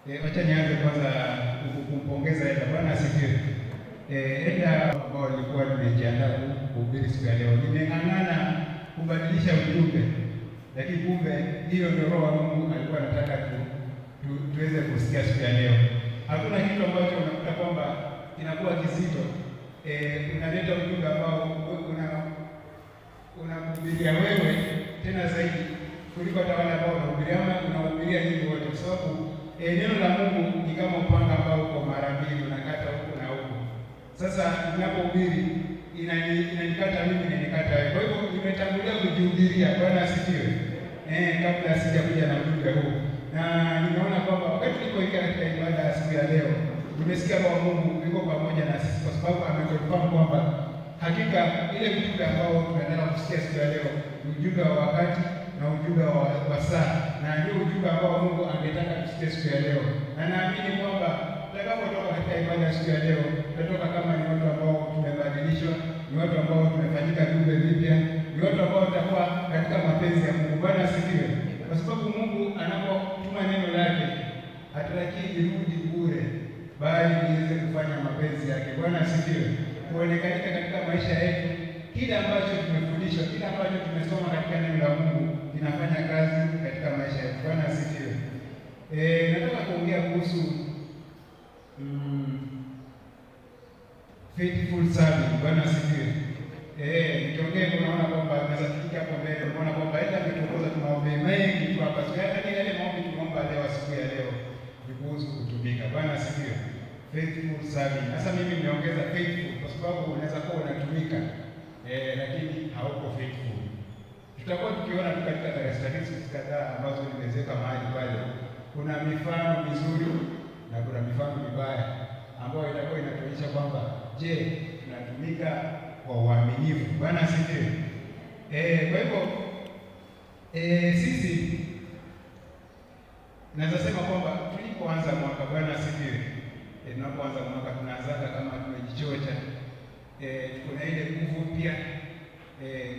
Wacha nianze kwanza kumpongeza Eda. Bwana asifiwe. Eda ambao nilikuwa nimejiandaa kuhubiri siku ya leo, nimeng'ang'ana kubadilisha ujumbe, lakini kumbe hiyo ndio Roho wa Mungu alikuwa anataka tuweze kusikia siku ya leo. Hakuna kitu ambacho unakuta kwamba inakuwa kizito, unaleta ujumbe ambao unakuhubiria wewe tena zaidi kuliko hata wale ambao unahubiria, ama unahubiria nyinyi wote, kwa sababu neno la Mungu ni kama upanga ambao uko mara mbili, unakata huku na huku. Sasa ninapohubiri inanikata mimi na inanikata wewe. Kwa hivyo nimetangulia kujihubiria. Bwana asifiwe. Kabla sijakuja na ujumbe huu, na nimeona kwamba wakati nilipoingia katika ibada ya siku ya leo, nimesikia Roho wa Mungu yuko pamoja na sisi, kwa sababu amekonfirm kwamba hakika ile ujumbe ambao tunaendelea kusikia siku ya leo ni ujumbe wa wakati na ujumbe wa saa, na ndio ujumbe ambao Mungu angetaka tusikie siku ya leo. Na naamini kwamba tutakapotoka katika ibada ya siku ya leo, tutatoka kama ni watu ambao tumebadilishwa, ni watu ambao tumefanyika viumbe vipya, ni watu ambao tutakuwa katika mapenzi ya Mungu. Bwana asifiwe. Kwa sababu Mungu anapotuma neno lake hatarajii irudi bure, bali iweze kufanya mapenzi yake. Bwana asifiwe. Kuonekanika katika maisha yetu, kile ambacho tumefundishwa, kile ambacho tumesoma katika neno la Mungu kinafanya kazi katika maisha yetu. Bwana asifiwe. Nataka kuongea kuhusu faithful serving. Bwana asifiwe. Nikiongea unaona kwamba naweza kufika hapo mbele, unaona kwamba hata tumeongoza tumaombe mengi tu hapa. Hata ile maombi tumeomba leo siku ya leo ni kuhusu kutumika. Bwana asifiwe. Faithful serving. Sasa mimi nimeongeza faithful kwa sababu unaweza kuwa unatumika lakini hauko faithful. Tutakuwa tukiona tu katika statistics kadhaa ambazo nimeweka mahali pale. Kuna mifano mizuri na kuna mifano mibaya ambayo itakuwa inatuonyesha kwamba je, tunatumika kwa uaminifu. Bwana asifiwe. Kwa hivyo sisi naweza sema kwamba tulipoanza mwaka, Bwana asifiwe, tunapoanza mwaka tunaanzaga kama tumejichocha, tuko na ile nguvu mpya,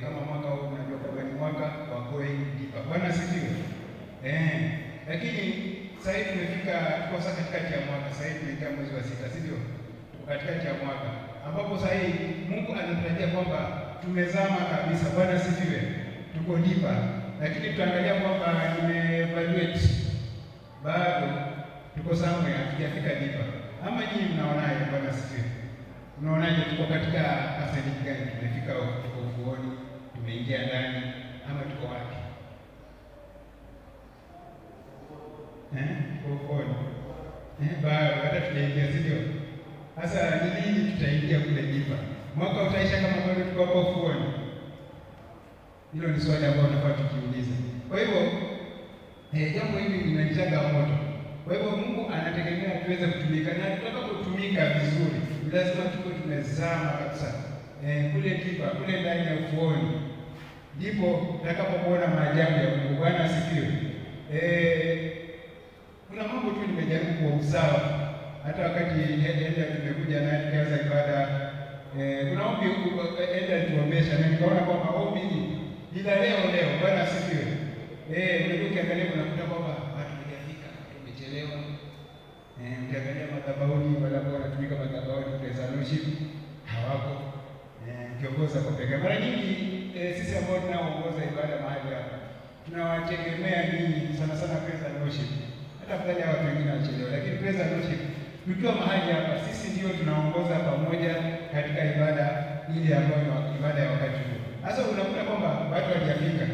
kama mwaka huu unajua kwamba ni mwaka wa going deeper. Bwana asifiwe. Lakini sasa hivi tumefika, tuko sasa katikati ya mwaka. Sasa hivi tunaingia mwezi wa 6, sivyo? Tuko katikati ya mwaka ambapo sasa hivi Mungu anatarajia kwamba tumezama kabisa. Bwana asifiwe. Tuko deeper, lakini tutaangalia kwamba nimeevaluate bado tuko somewhere, hatujafika deeper. Ama nyinyi mnaonaje? Bwana asifiwe. Unaonaje, tuko katika percentage gani? Tumefika, tuko ufuoni, tumeingia ndani, ama tuko wapi? Ufuoni. Bado hata tunaingia, sivyo? Sasa ni lini tutaingia kule deeper? Mwaka utaisha kama bado tuko hapo ufuoni? Hilo ni swali ambalo tunafaa tukiuliza. Kwa hivyo jambo hili linanijaga moto. Kwa hivyo Mungu anategemea tuweze kutumika, na tutakapotumika vizuri lazima tuwe tumezama kabisa kule kipa, kule ndani ya ufuoni, ndipo tutakapokuona maajabu ya Mungu. Bwana asifiwe. Kuna mambo tu nimejaribu kwa usawa, hata wakati Eda tumekuja naye tukianza ibada, kuna ombi Eda tuombesha, na nikaona kwamba ombi ila leo. Bwana asifiwe. Unajua ukiangalia unakuta kwamba hatujafika, tumechelewa. Ukiangalia madhabahuni, wale ambao wanatumika madhabahuni praise and worship hawako, kiongoza kwa pekee. Mara nyingi sisi ambao tunaongoza ibada mahali hapa tunawategemea nyinyi sana sana praise and worship. Hata afadhali watu wengine wachelewa, lakini praise and worship tukiwa mahali hapa sisi ndio tunaongoza pamoja katika ibada ile ambayo ni ibada ya wakati huu. Sasa unakuta kwamba watu hawajafika,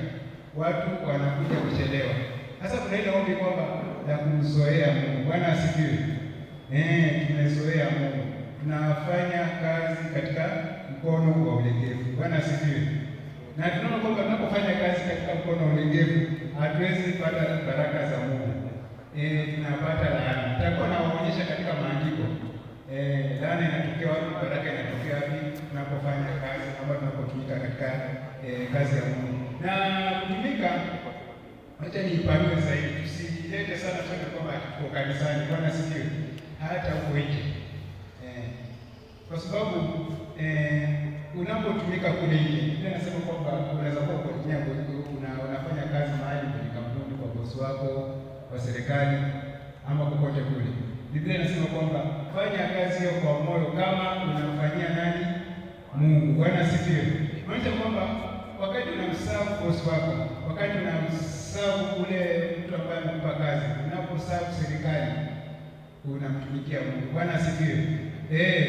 watu wanakuja kuchelewa. Sasa kuna ile ombi kwamba la kumzoea Mungu. Bwana asifiwe. Tumezoea Mungu, tunafanya kazi katika mkono wa ulegevu. Bwana asifiwe. Na tunaona kwamba tunapofanya kazi katika mkono wa ulegevu hatuwezi kupata baraka za Mungu, tunapata laana. Tutakuwa nawaonyesha katika maandiko laana inatokea wapi, baraka inatokea wapi tunapofanya kazi ama tunapotumika katika kazi ya Mungu. Na kutumika, acha niipanue zaidi, tusijilete sana sana kwamba tuko kanisani. Bwana asifiwe. Hata huko nje, kwa sababu unapotumika kule nje, ndio nasema kwamba unaweza kuwa unafanya kazi mahali kwenye kampuni, kwa bosi wako, kwa serikali, ama kokote Biblia inasema kwamba fanya kazi hiyo kwa moyo kama unamfanyia nani? Mungu. Bwana asifiwe. Maanisha kwamba wakati unamserve boss wako, wakati unamserve ule mtu ambaye amekupa kazi, unaposerve serikali, unamtumikia Mungu. Bwana asifiwe.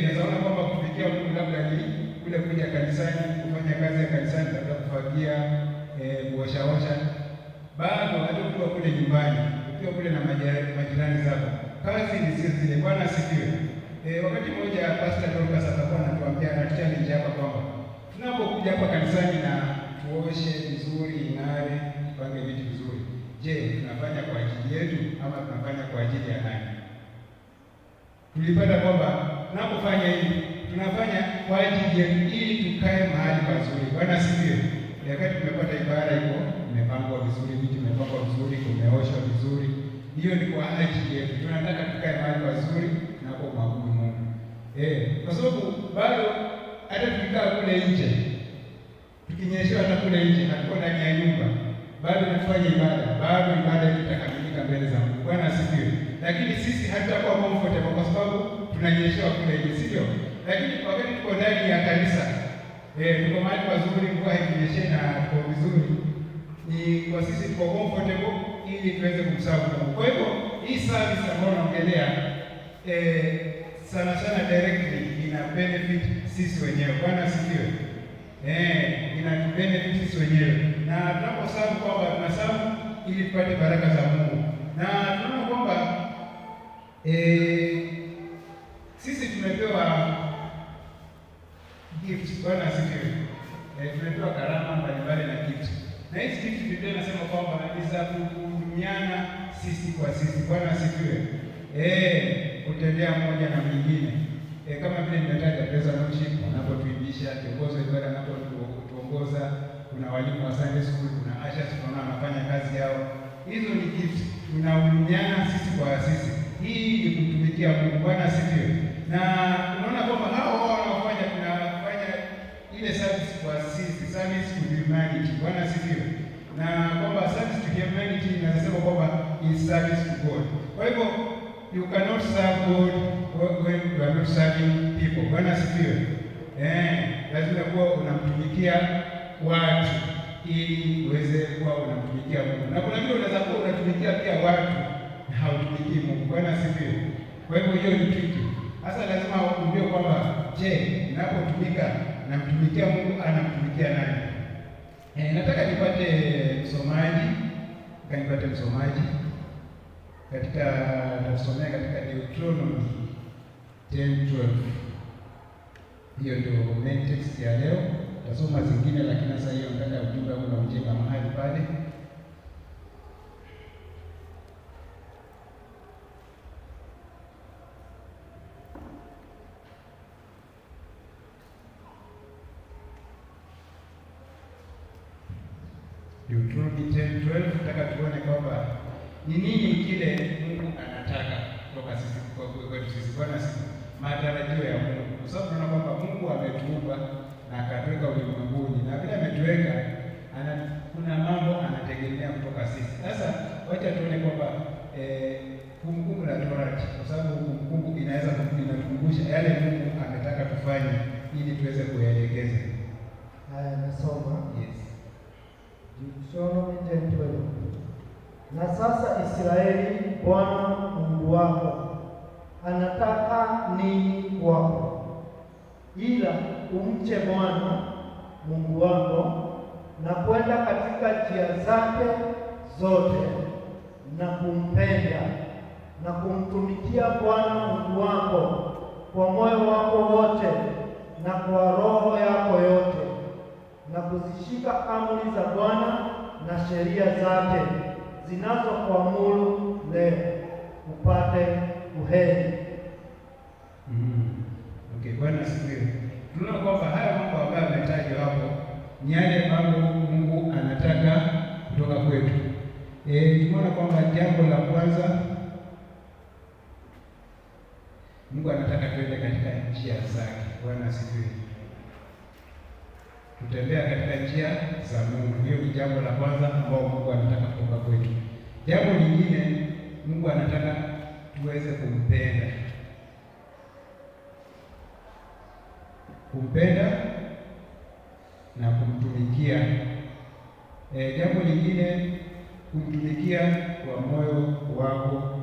Nazaona kwamba kutumikia Mungu labda ni kule kuja kanisani, kufanya kazi ya kanisani, labda kufagia, kuoshaosha. Bado hata ukiwa kule nyumbani, ukiwa kule na majirani zako, kazi ni zile. Bwana asifiwe. Wakati mmoja Pastor Dorcas atakuwa anatuambia, anatuchallenge hapa kwamba tunapokuja hapa kanisani na tuoshe vizuri, ing'are, tupange vitu vizuri, je, tunafanya kwa ajili yetu ama tunafanya kwa ajili ya nani? Tulipata kwamba tunapofanya hivi tunafanya kwa ajili yetu ili tukae mahali pazuri. Bwana asifiwe. Wakati tumepata ibada iko imepangwa vizuri, vitu vimepangwa vizuri, kumeoshwa vizuri, hiyo ni kwa ajili yetu. Tunataka tukae mahali pazuri tunapomwabudu Mungu. Kwa sababu bado hata tukikaa kule nje, tukinyeshewa hata kule nje, hatuko ndani ya nyumba, bado tunafanya ibada, bado ibada yetu itakamilika mbele za Mungu. Bwana asifiwe. Lakini sisi hatutakuwa comfortable kwa sababu tunanyeshewa kule nje, sivyo? Lakini wakati tuko ndani ya kanisa, tuko mahali pazuri, mvua hainyeshe na tuko vizuri, ni kwa sisi tuko comfortable ili tuweze kumsabu Mungu. Kwa hivyo hii service ambayo naongelea sana sana directly ina benefit sisi wenyewe. Bwana asifiwe. Ina benefit sisi wenyewe, na tunaposabu kwamba tunasabu ili tupate baraka za Mungu, na tunaona kwamba sisi tumepewa gift. Bwana asifiwe. Tumepewa karama mbalimbali na gift, na hizi gift Biblia inasema kwamba ni za kuhudumiana sisi kwa sisi. Bwana asifiwe. Kutendea mmoja na mwingine, kama vile nimetaja praise and worship, wanapotuimbisha, kiongozi wa ibada anapotuongoza, kuna walimu wa Sunday school, kuna ushers tunaona wanafanya kazi yao. Hizo ni gift, tunahudumiana sisi kwa sisi. Hii ni kumtumikia Mungu. Bwana asifiwe. Na unaona kwamba hao wanaofanya, tunafanya ile service kwa sisi, service to humanity. Bwana asifiwe. Na kwamba service to humanity inasema kwamba is service to God. Kwa hivyo you cannot serve God when you are not serving people. Bwana asifiwe. Lazima kuwa unamtumikia watu ili uweze kuwa unamtumikia Mungu. Na kuna vile unaweza kuwa unatumikia pia watu na hautumikii Mungu. Bwana asifiwe. Kwa hivyo hiyo ni tricky. Sasa lazima ujue kwamba je, ninapotumika namtumikia Mungu anamtumikia nani? Nataka nipate msomaji katika nasomea katika Deuteronomy 10:12. Hiyo ndio main text ya leo. Tasoma zingine, lakini sasa hiyo nataka ujumbe huu na ujenga mahali pale. Deuteronomy 10:12, nataka tuone kwamba ni nini kile Mungu anataka kutoka sisi, kwetu sisi. Bwana sisi matarajio ya Mungu, kwa sababu tunaona kwamba Mungu ametuumba na akatuweka ulimwenguni, na vile ametuweka kuna mambo anategemea kutoka sisi. Sasa wacha tuone kwamba Kumbukumbu la Torati, kwa sababu kumbukumbu inaweza kutukumbusha yale Mungu ametaka tufanye ili tuweze kuyaelekeza. Haya, nasoma. Yes. Deuteronomy 10:12. Na sasa Israeli, Bwana Mungu wako anataka nini kwako, ila umche Bwana Mungu wako na kwenda katika njia zake zote na kumpenda na kumtumikia Bwana Mungu wako kwa moyo wako wote na kwa roho yako yote, na kuzishika amri za Bwana na sheria zake zinazokuamuru leo, upate uheri. Okay, Bwana asifiwe. Tunaona kwamba haya mambo ambayo yametajwa hapo ni yale mambo Mungu anataka kutoka kwetu. Tumeona kwamba jambo la kwanza, Mungu anataka tuende katika njia zake. Bwana asifiwe. Tutembea katika njia za Mungu. Hiyo ni jambo la kwanza ambao Mungu anataka kutoka kwetu. Jambo lingine, Mungu anataka tuweze kumpenda. kumpenda na kumtumikia. Jambo lingine, kumtumikia kwa moyo wako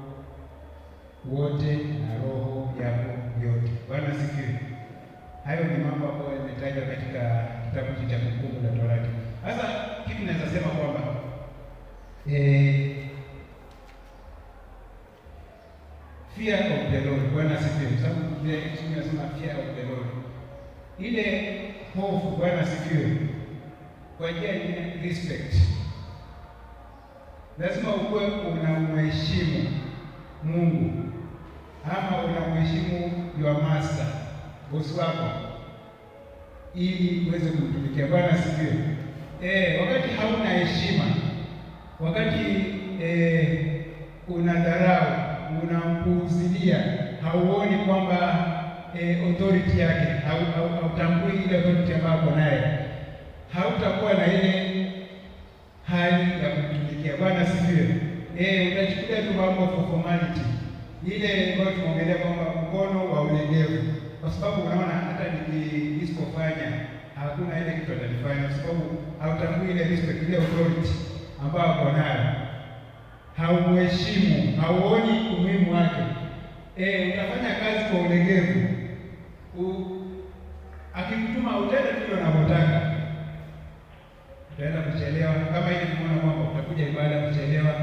wote na roho yako yote. Bwana asifiwe. Hayo ni mambo ambayo yametajwa katika kitabu cha Kumbukumbu la Torati. Sasa kitu naweza sema kwamba fear of the Lord. Bwana asifiwe. Sababu Biblia inasema fear of the Lord. Ile hofu, Bwana asifiwe, kwa njia ya respect. Lazima ukuwe unamheshimu Mungu ama unamheshimu your master, bosi wako, ili uweze kumtumikia. Bwana asifiwe. Wakati hauna heshima, wakati unadharau, unampuuzilia, hauoni kwamba authority yake, hautambui ile authority ambayo uko naye, hautakuwa na ile hali ya kumtumikia. Bwana asifiwe. Utachukulia tu mambo for formality, ile ambayo tunaongelea kwamba mkono wa ulegevu, kwa sababu unaona hata nisipofanya hakuna ile kitu atanifanya, kwa sababu hautambui ile respect, ile authority ambayo uko nayo, haumheshimu, hauoni umuhimu wake. Utafanya kazi kwa ulegevu, akikutuma utaenda tu unavyotaka, utaenda kuchelewa. Kama ile tumeona kwamba utakuja ibada kuchelewa,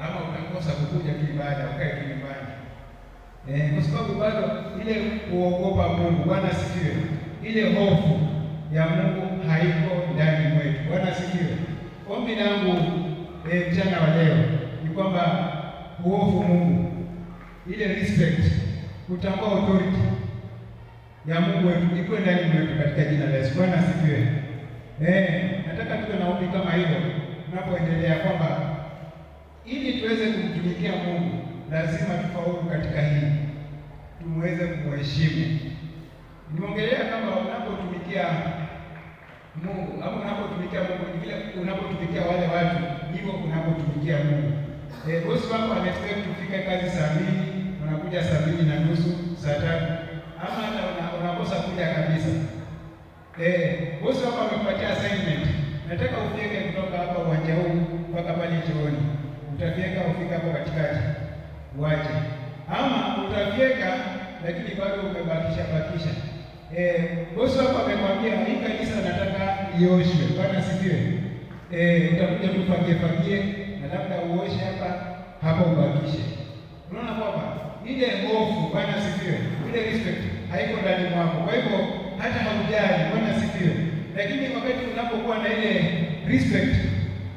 ama utakosa kukuja tu ibada, ukae tu nyumbani, kwa sababu bado ile kuogopa Mungu. Bwana asifiwe. Ile hofu ya Mungu haiko ndani mwetu. Bwana asifiwe. Ombi langu mchana wa leo ni kwamba uhofu Mungu, ile respect, kutambua authority ya Mungu wetu iko ndani mwetu katika jina la Yesu. Bwana asifiwe. Nataka tuwe na ombi kama hilo tunapoendelea, kwamba ili tuweze kumtumikia Mungu lazima tufaulu katika hii, tumweze kumheshimu. Nimeongelea kama unapotumikia Mungu ama unapotumikia Mungu ni vile unapotumikia wale watu, ndivyo unapotumikia Mungu. Bosi wako anataka tufike kazi saa 2, unakuja saa 2:30, saa 3, ama hata unakosa kuja kabisa. Bosi wako amekupatia assignment, nataka ufike kutoka hapa uwanja huu mpaka pale chooni, utafika ufika hapo katikati uache, ama utafika lakini bado umebakisha. Bosi wako amekwambia hii kanisa nataka ioshwe. Bwana asifiwe. Utakuja tu fagie na labda uoshe hapa ubakishe. Unaona kwamba ile hofu, Bwana asifiwe, ile respect haiko ndani mwako. Kwa hivyo hata haujali. Bwana asifiwe. Lakini wakati unapokuwa na ile respect,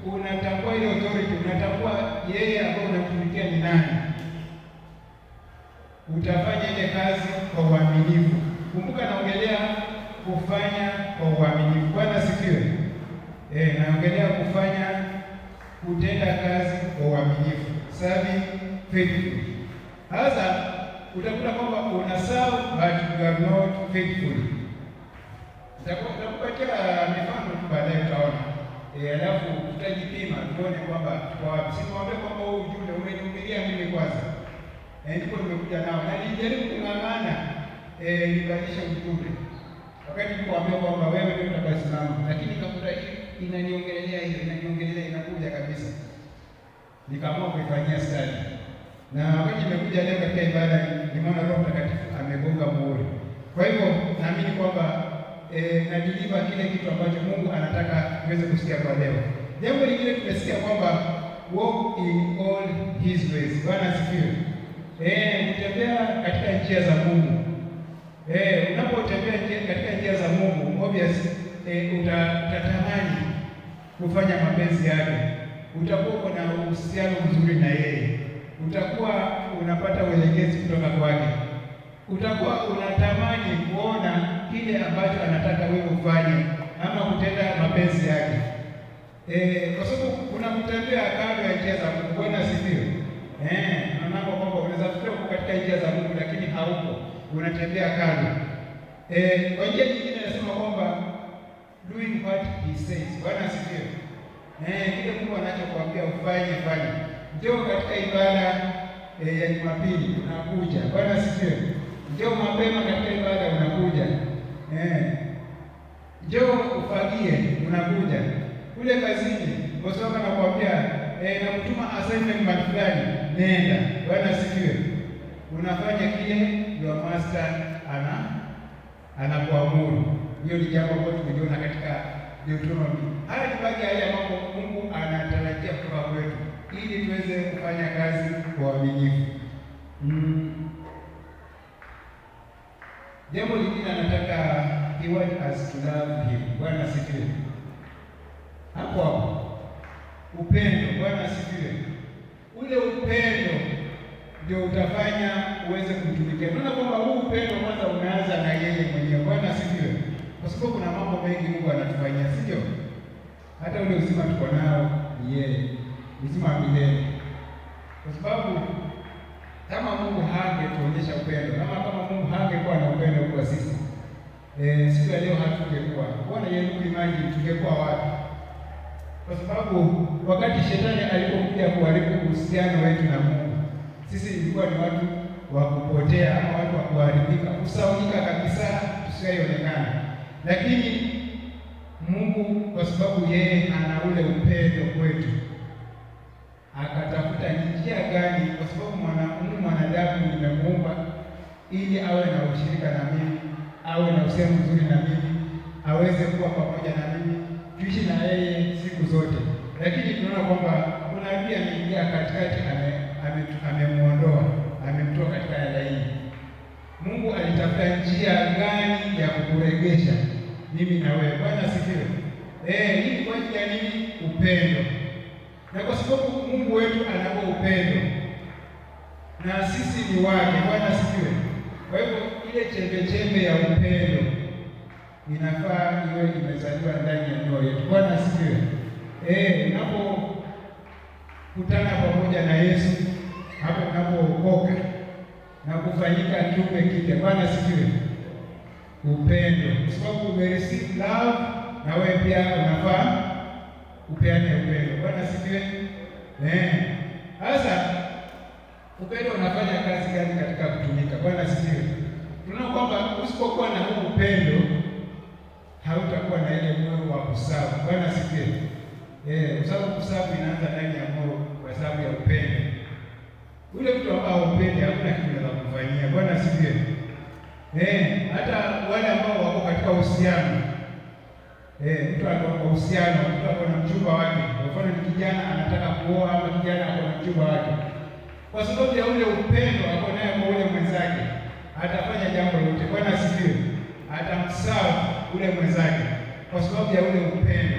unatambua ile authority, unatambua yeye ambaye unamtumikia ni nani, utafanya ile kazi kwa uaminifu. Kumbuka naongelea kufanya kwa uaminifu. Bwana asifiwe. Naongelea kutenda kazi kwa uaminifu, serving faithfully. Sasa utakuta kwamba una serve but you are not faithful. Nitakupatia mifano tu baadaye utaona. Alafu tutajipima tuone kwamba tuko wapi. Simwambie kwamba huu ujumbe umenihubiria mimi kwanza, ndipo nimekuja nao na nilijaribu kung'ang'ana nibadilishe ujumbe, wakati nikuambia kwamba wewe ndio utasimama, lakini kakuta inaniongelea inakuja kabisa, nikaamua kuifanyia study. Na wakati nimekuja leo katika ibada, nimeona Roho Mtakatifu amegonga muhuri. Kwa hivyo naamini kwamba nadiliva kile kitu ambacho Mungu anataka tuweze kusikia kwa leo. Jambo lingine tumesikia kwamba walk in all his ways. Bwana asifiwe. Kutembea katika njia za Mungu. Unapotembea katika njia za Mungu, obviously utatamani kufanya mapenzi yake. Utakuwa na uhusiano mzuri na yeye. Utakuwa unapata uelekezi kutoka kwake. Utakuwa unatamani kuona kile ambacho anataka wewe ufanye ama kutenda mapenzi yake. Kwa sababu unamtembea kando ya njia za Mungu. Bwana asifiwe. Unaona kwamba unaweza kufikia uko katika njia za Mungu lakini hauko, unatembea kando. Kwa njia nyingine nasema kwamba doing what he says. Bwana asifiwe. Kile Mungu anachokuambia ufanye, fanye. Ndio katika ibada ya Jumapili unakuja. Bwana asifiwe. njoo mapema katika ibada, unakuja. Njoo ufagie, unakuja. Kule kazini bosi wako anakuambia nakutuma assignment mahali fulani, nenda. Bwana asifiwe. Unafanya kile your master anakuamuru. Hiyo ni jambo ambalo tumejiona katika Deuteronomy. Haya ni baadhi ya yale mambo Mungu anatarajia kutoka kwetu ili tuweze kufanya kazi kwa uaminifu. Jambo lingine anataka he wants us to love him. Bwana asifiwe. Hapo upendo. Bwana asifiwe. Ule upendo ndio utafanya uweze kumtumikia. Unaona kwamba huu upendo kwanza unaanza na yeye mwenyewe. Bwana asifiwe. Kwa sababu kuna mambo mengi Mungu anatufanyia, si ndio? Hata ule uzima tuko nao ni yeye, uzima wa milele. Kwa sababu kama Mungu hangetuonyesha upendo, kama Mungu hangekuwa na upendo kwa sisi, siku ya leo hatungekuwa. Bwana yeye imagine tungekuwa wapi? Kwa sababu wakati shetani alipokuja kuharibu uhusiano wetu na Mungu, sisi ilikuwa ni watu wa kupotea ama watu wa kuharibika, kusaulika kabisa, tusiyoonekana. Lakini Mungu kwa sababu yeye ana ule upendo kwetu, akatafuta njia gani, kwa sababu mwanadamu nimemuumba ili awe na ushirika na mimi, awe na uhusiano mzuri na mimi, aweze kuwa pamoja na mimi, tuishi na yeye siku zote. Lakini tunaona kwamba kuna pia ameingia katikati, amemuondoa, amemtoa katika laini. Mungu alitafuta njia gani ya kukuregesha mimi na wewe? Bwana asifiwe. Hii kwa ajili ya nini? Upendo. Na kwa sababu Mungu wetu anao upendo na sisi ni wake. Bwana asifiwe. Kwa hivyo ile chembe ya upendo inafaa iwe imezaliwa ndani ya mioyo yetu. Bwana asifiwe. Unapokutana pamoja na Yesu, hapo unapookoka na kufanyika kiumbe kipya. Bwana asifiwe. Upendo, kwa sababu umereceive love, na wewe pia unafaa upeane upendo. Bwana asifiwe. Sasa upendo unafanya kazi gani katika kutumika? Bwana asifiwe. Tunaona kwamba usipokuwa na huu upendo hautakuwa na ile moyo wa kusavu. Bwana asifiwe. Kwa sababu kusavu inaanza ndani ya moyo kwa sababu ya upendo. Ule mtu ambao upende hakuna kitu anaweza kumfanyia. Bwana asifiwe. Hata wale ambao wako katika uhusiano, mtu ako kwa uhusiano, mtu ako na mchumba wake, kwa mfano ni kijana anataka kuoa ama kijana ako na mchumba wake, kwa sababu ya ule upendo ako naye kwa ule mwenzake, atafanya jambo lote. Bwana asifiwe. Atamsafu ule mwenzake kwa sababu ya ule upendo.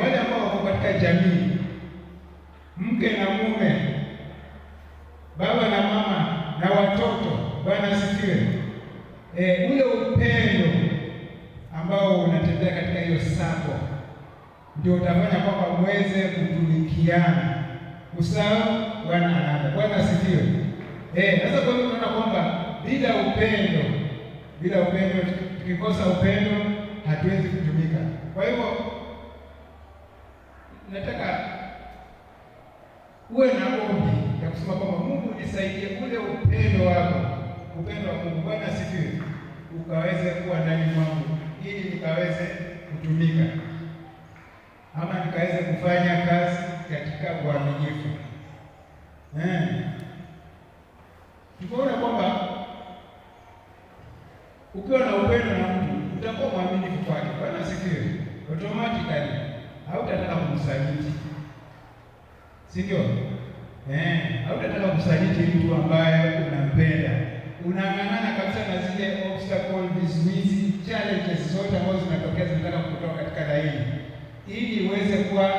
Wale ambao wako katika jamii, mke na mume, baba na mama na watoto, Bwana asifiwe. Ule upendo ambao unatembea katika hiyo sako ndio utafanya kwamba mweze kutumikiana, usawa Bwana anaanza. Bwana asifiwe. Sasa kwa hiyo tunaona kwamba bila upendo, tukikosa upendo hatuwezi kutumika. Kwa hivyo nataka uwe na ombi ya kusema kwamba Mungu nisaidie ule upendo wako, upendo wa Mungu, Bwana asifiwe, ukaweze kuwa ndani mwangu ili nikaweze kutumika ama nikaweze kufanya kazi katika uaminifu. Tukaona kwamba ukiwa na upendo na mtu utakuwa mwaminifu kwake. Bwana asifiwe. Automatically hautataka kumsaliti, si ndio? Hautataka kumsaliti mtu ambaye unampenda. Unang'ang'ana kabisa na zile obstacle, vizuizi, challenges zote ambazo zinatokea zinataka kutoka katika laini, ili uweze kuwa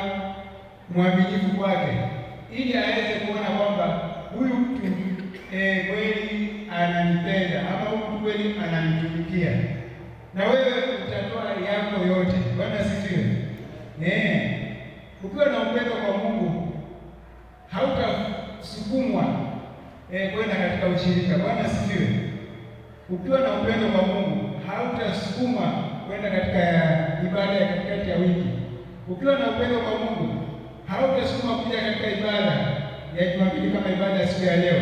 mwaminifu kwake, ili aweze kuona kwamba huyu mtu kweli ananipenda ama huyu mtu kweli ananitumikia, na wewe utatoa yako yote. Bwana asifiwe. Ukiwa na upendo kwa Mungu hautasukumwa kwenda katika ushirika. Bwana asifiwe. Ukiwa na upendo kwa Mungu hautasukuma kwenda katika ibada ya katikati ya wiki. Ukiwa na upendo kwa Mungu hautasukuma kuja katika ibada ya Jumapili kama ibada ya siku ya leo.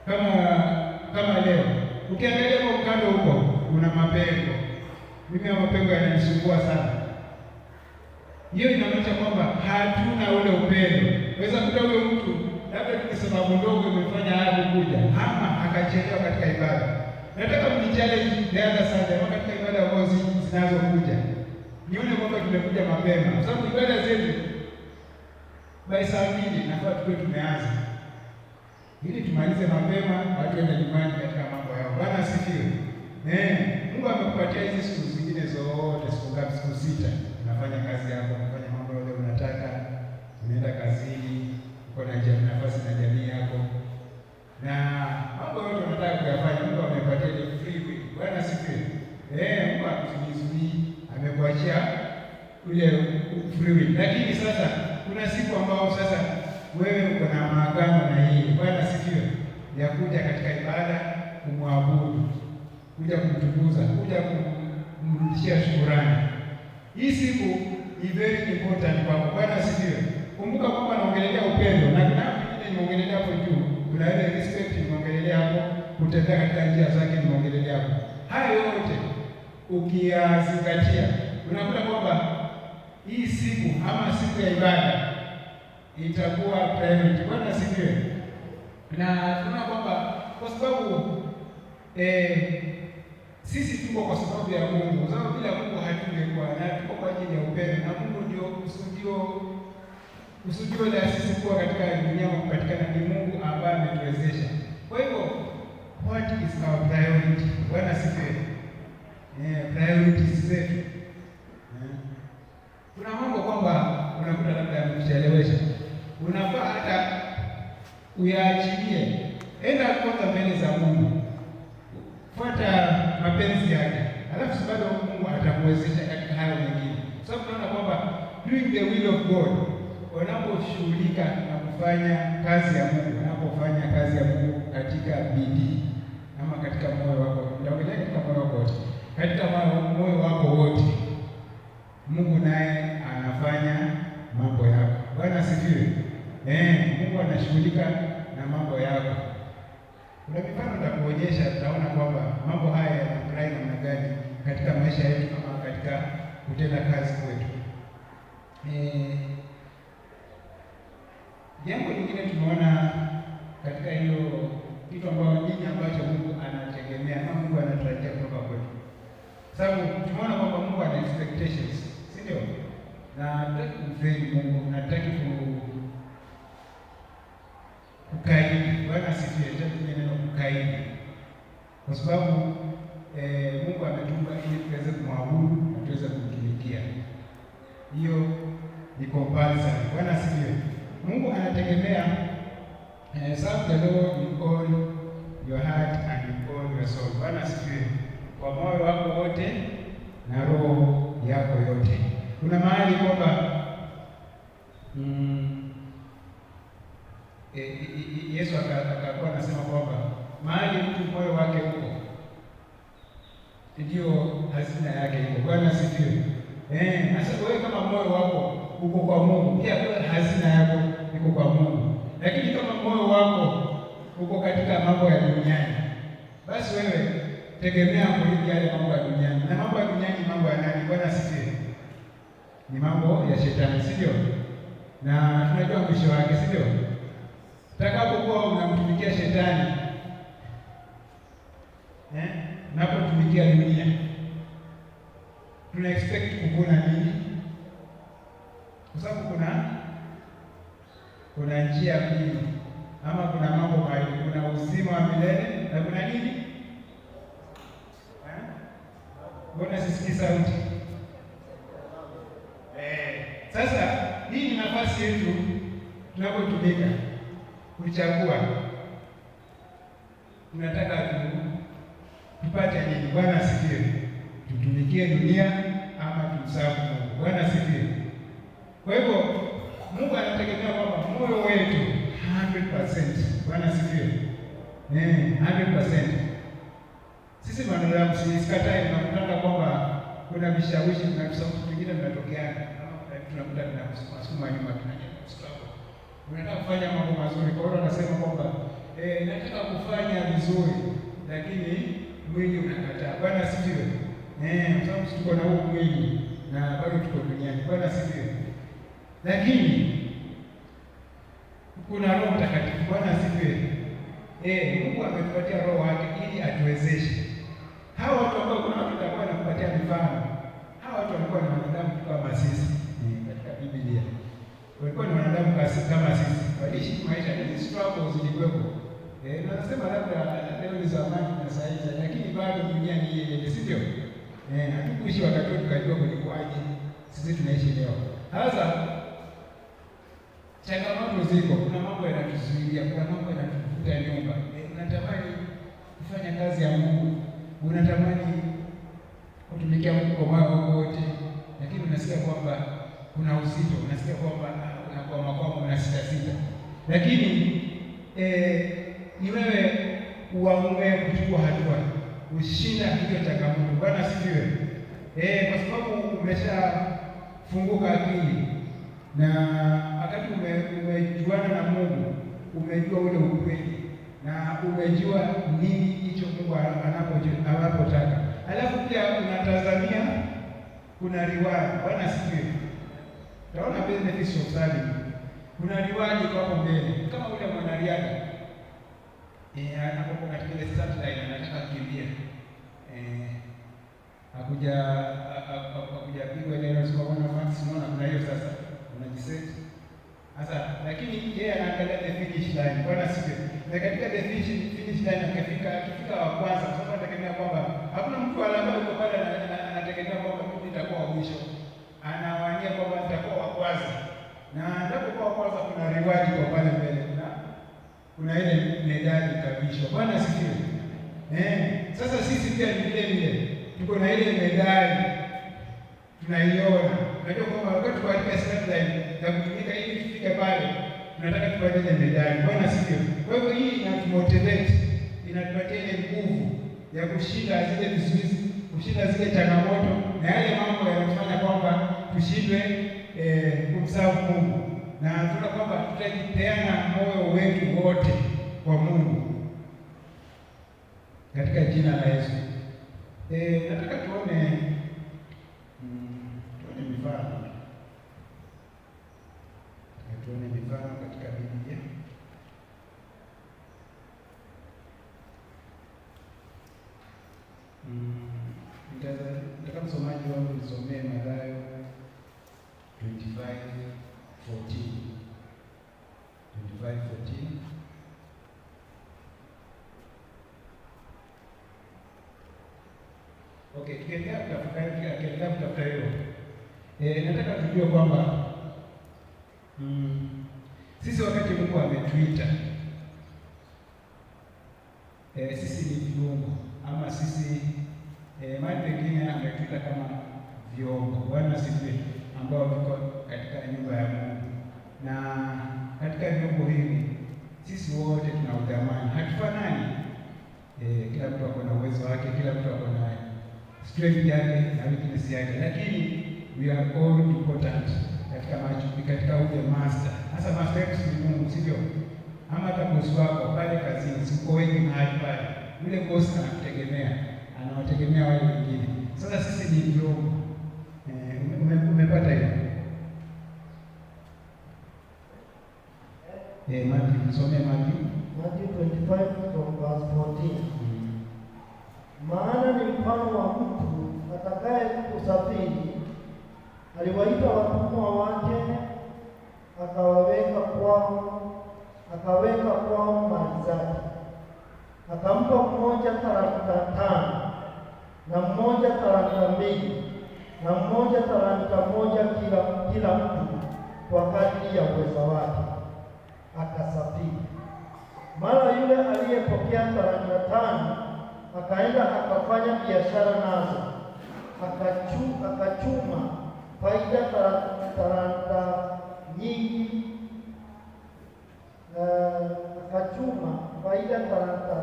Kama kama leo ukiangalia kwa ukando huko kuna mapengo. Mimi ya mapengo yananisumbua sana. Hiyo inamaanisha kwamba hatuna ule upendo. Waweza kuta huyo mtu labda ni sababu ndogo imefanya haya kuja ama akachelewa katika ibada. Nataka mnichallenge the other side katika ibada ambazo zinazokuja. Nione kwamba tumekuja mapema. Kwa sababu ibada zetu by saa 2 nafaa tuwe tumeanza. Ili tumalize mapema, watu waende nyumbani katika mambo yao. Bwana asifiwe. Mungu amekupatia hizi siku zingine zote, siku ngapi? Siku 6. Unafanya kazi yako, unafanya mambo yote unataka, unaenda kazini, uko na nafasi na jamii yako. Na mambo yote unataka kuyafanya, Mungu amepatia ile free will. Bwana asifiwe. Mungu akuzuii, amekuachia ule free will. Lakini sasa kuna siku ambao sasa wewe uko na maagano na yeye. Bwana asifiwe. Ya kuja katika ibada kumwabudu, kuja kumtukuza, kuja kumrudishia shukrani. Hii siku ni very important kwako. Bwana asifiwe. Kumbuka kwamba naongelea upendo na kuna vingine nimeongelea hapo juu. Kuna ile respect nimeongelea hapo, kutembea katika njia zake nimeongelea hapo. Hayo yote ukiyazingatia, unakuta kwamba hii siku ama siku ya ibada itakuwa priority. Bwana asifiwe. Na tunaona kwamba kwa sababu sisi tuko kwa sababu ya Mungu. Sababu bila Mungu hatungekuwa, na tuko kwa ajili ya upendo, na Mungu ndio kusudio la sisi kuwa katika dunia kupatikana, ni Mungu ambaye ametuwezesha. Kwa hivyo what is our priority? Bwana asifiwe. Priorities zetu. Kuna mambo kwamba unakuta labda yamekuchelewesha, unafaa hata uyaachilie. Enda kwanza mbele za Mungu, fuata mapenzi yake, alafu sababu Mungu atakuwezesha katika hayo mengine. Sababu tunaona kwamba doing the will of God, unaposhughulika na kufanya kazi ya Mungu, unapofanya kazi ya Mungu katika bidii ama katika moyo wako, nitaongelea katika moyo wako wote, katika moyo wako wote, Mungu naye anafanya mambo yako. Bwana asifiwe. Mungu anashughulika na mambo yako. Kuna mifano nitakuonyesha, tutaona kwamba mambo haya yanafurahi namna gani katika maisha yetu kama katika kutenda kazi kwetu. Jambo lingine tumeona katika hiyo kitu ambacho Mungu anategemea na Mungu anatarajia kutoka kwetu. Sababu tumeona kwamba Mungu ana expectations, si ndio? Na hataki kumfeli Mungu, hataki kukaidi. Bwana asifiwe. Tunatumia neno kukaidi kwa sababu Mungu ametumba ili tuweze kumwabudu na tuweze kumtumikia. Hiyo ni compulsory. Bwana asifiwe. Mungu anategemea serve the Lord with all your heart and with all your soul. Bwana asifiwe. Kwa moyo wako wote na roho yako yote. Kuna mahali kwamba Yesu akakuwa anasema kwamba mahali mtu moyo wake uko ndio hazina yake iko. Bwana asifiwe. Sasa wewe kama moyo wako uko kwa Mungu, pia hazina yako iko kwa Mungu. Lakini kama moyo wako uko katika mambo ya duniani, basi wewe tegemea kulipa yale mambo ya duniani. Na mambo ya duniani ni mambo ya nani? Bwana asifiwe. Ni mambo ya shetani, si ndio? Na tunajua mwisho wake, si ndio? Utakapokuwa unamtumikia shetani, unapotumikia dunia, tuna expect kuvuna nini? Kwa sababu kuna njia mbili ama kuna mambo mawili, kuna uzima wa milele na kuna nini? Mbona sisikii sauti? Sasa hii ni nafasi yetu tunapotumika kuchagua tunataka tupate nini. Bwana asifiwe. Tutumikie dunia ama tumsafu Mungu. Bwana asifiwe. Kwa hivyo Mungu anategemea kwamba moyo wetu 100%. Bwana asifiwe. 100%. Sisi wanadamu sikatai, tunakutana kwamba kuna vishawishi, kuna vishawishi vingine vinatokeana. Tunakuta tunasukuma nyuma, tunajaribu struggle. Unataka kufanya mambo mazuri, kwa hiyo anasema kwamba nataka kufanya vizuri. lakini mwili unakataa. Bwana asifiwe. Kwa sababu tuko na huu mwili na bado tuko duniani. Bwana asifiwe. Lakini kuna Roho Mtakatifu. Bwana asifiwe. Mungu ametupatia roho wake ili atuwezeshe. Hawa watu ambao kuna watu watakuwa wanakupatia mifano. Hawa watu walikuwa ni wanadamu kama sisi. Katika Biblia walikuwa ni wanadamu kama sisi. Waliishi maisha ya struggle zilikuwepo. Nasema labda leo ni zamani na sasa hivi, lakini bado dunia ni ile, sivyo? Hatukuishi wakati tukajua kulikuwaje. Sisi tunaishi leo. Sasa changamoto ziko, kuna mambo yanatuzuia, kuna mambo yanatuvuta nyumba. Unatamani kufanya kazi ya Mungu, unatamani kutumikia Mungu kwa moyo wote, lakini unasikia kwamba kuna uzito, unasikia kwamba unakwama, unasita. Lakini ni wewe uamue kuchukua hatua, ushinda hiyo changamoto. Bwana asifiwe. Kwa sababu umeshafunguka akili na wakati umejuana na Mungu, umejua ule ukweli na umejua nini hicho Mungu anapotaka. Alafu pia unatazamia kuna reward. Bwana asifiwe. Utaona benefits of serving. Kuna reward hapo mbele. Kama ule mwanariadha anapokuwa katika ile start line anataka kukimbia. Hakuja pigwa ile ndio kwa max, unaona kuna hiyo sasa. Unajiset. Sasa lakini yeye anaangalia the finish line. Bwana asifiwe. Na katika the finish line akifika wa kwanza, kwa sababu anategemea kwamba hakuna mtu ambaye yuko pale anategemea kwamba mimi nitakuwa wa mwisho. Anawania kwamba nitakuwa wa kwanza. Na nitapokuwa wa kwanza kuna reward kwa pale mbele. Kuna ile medali kabisa. Bwana asifiwe. Sasa sisi pia ni vile tuko na ile medali tunaiona. Unajua kwamba wakati tukatika start line na kutumika ili tufike pale, tunataka tupate ile medali. Bwana asifiwe. Kwa hivyo hii inatumotivate, inatupatia ile nguvu ya kushinda zile vizuizi, kushinda zile changamoto na yale mambo yanayofanya kwamba tushindwe kumsahau Mungu. Na tuna kwamba tutajipeana moyo wetu wote kwa Mungu katika jina la Yesu. Nataka tuone mifano. Tuone mifano katika Biblia. Nataka msomaji wangu nisomee Mathayo 25:14. Okay, tukiendelea kutafuta hilo. Nataka tujue kwamba sisi wakati Mungu ametuita, sisi ni viungo ama sisi mahali pengine ametuita kama vyombo. Bwana asifiwe, ambao viko katika nyumba ya Mungu. Na katika vyombo hivi sisi wote tuna udhamani, hatufanani. Kila mtu ako na uwezo wake, kila mtu ako na strength yake na weakness yake, lakini we are all important katika ule master. Hasa master wetu ni Mungu, sivyo? Ama hata boss wako pale kazini, siko wengi mahali pale, yule boss anakutegemea, anawategemea wale wengine. Sasa sisi ni vyombo. Umepata hiyo? Matthew, tusome Matthew 25 from verse 14. Maana ni mfano wa mtu atakaye kusafiri, aliwaita watumwa wake, akaweka kwao mali zake. Akampa mmoja talanta 5, na mmoja talanta 2, na mmoja talanta 1 kila mtu kwa kadiri ya uwezo wake, akasafiri. Mara yule aliyepokea talanta 5 akaenda akafanya biashara nazo, akachuma faida talanta nyingi, akachuma faida talanta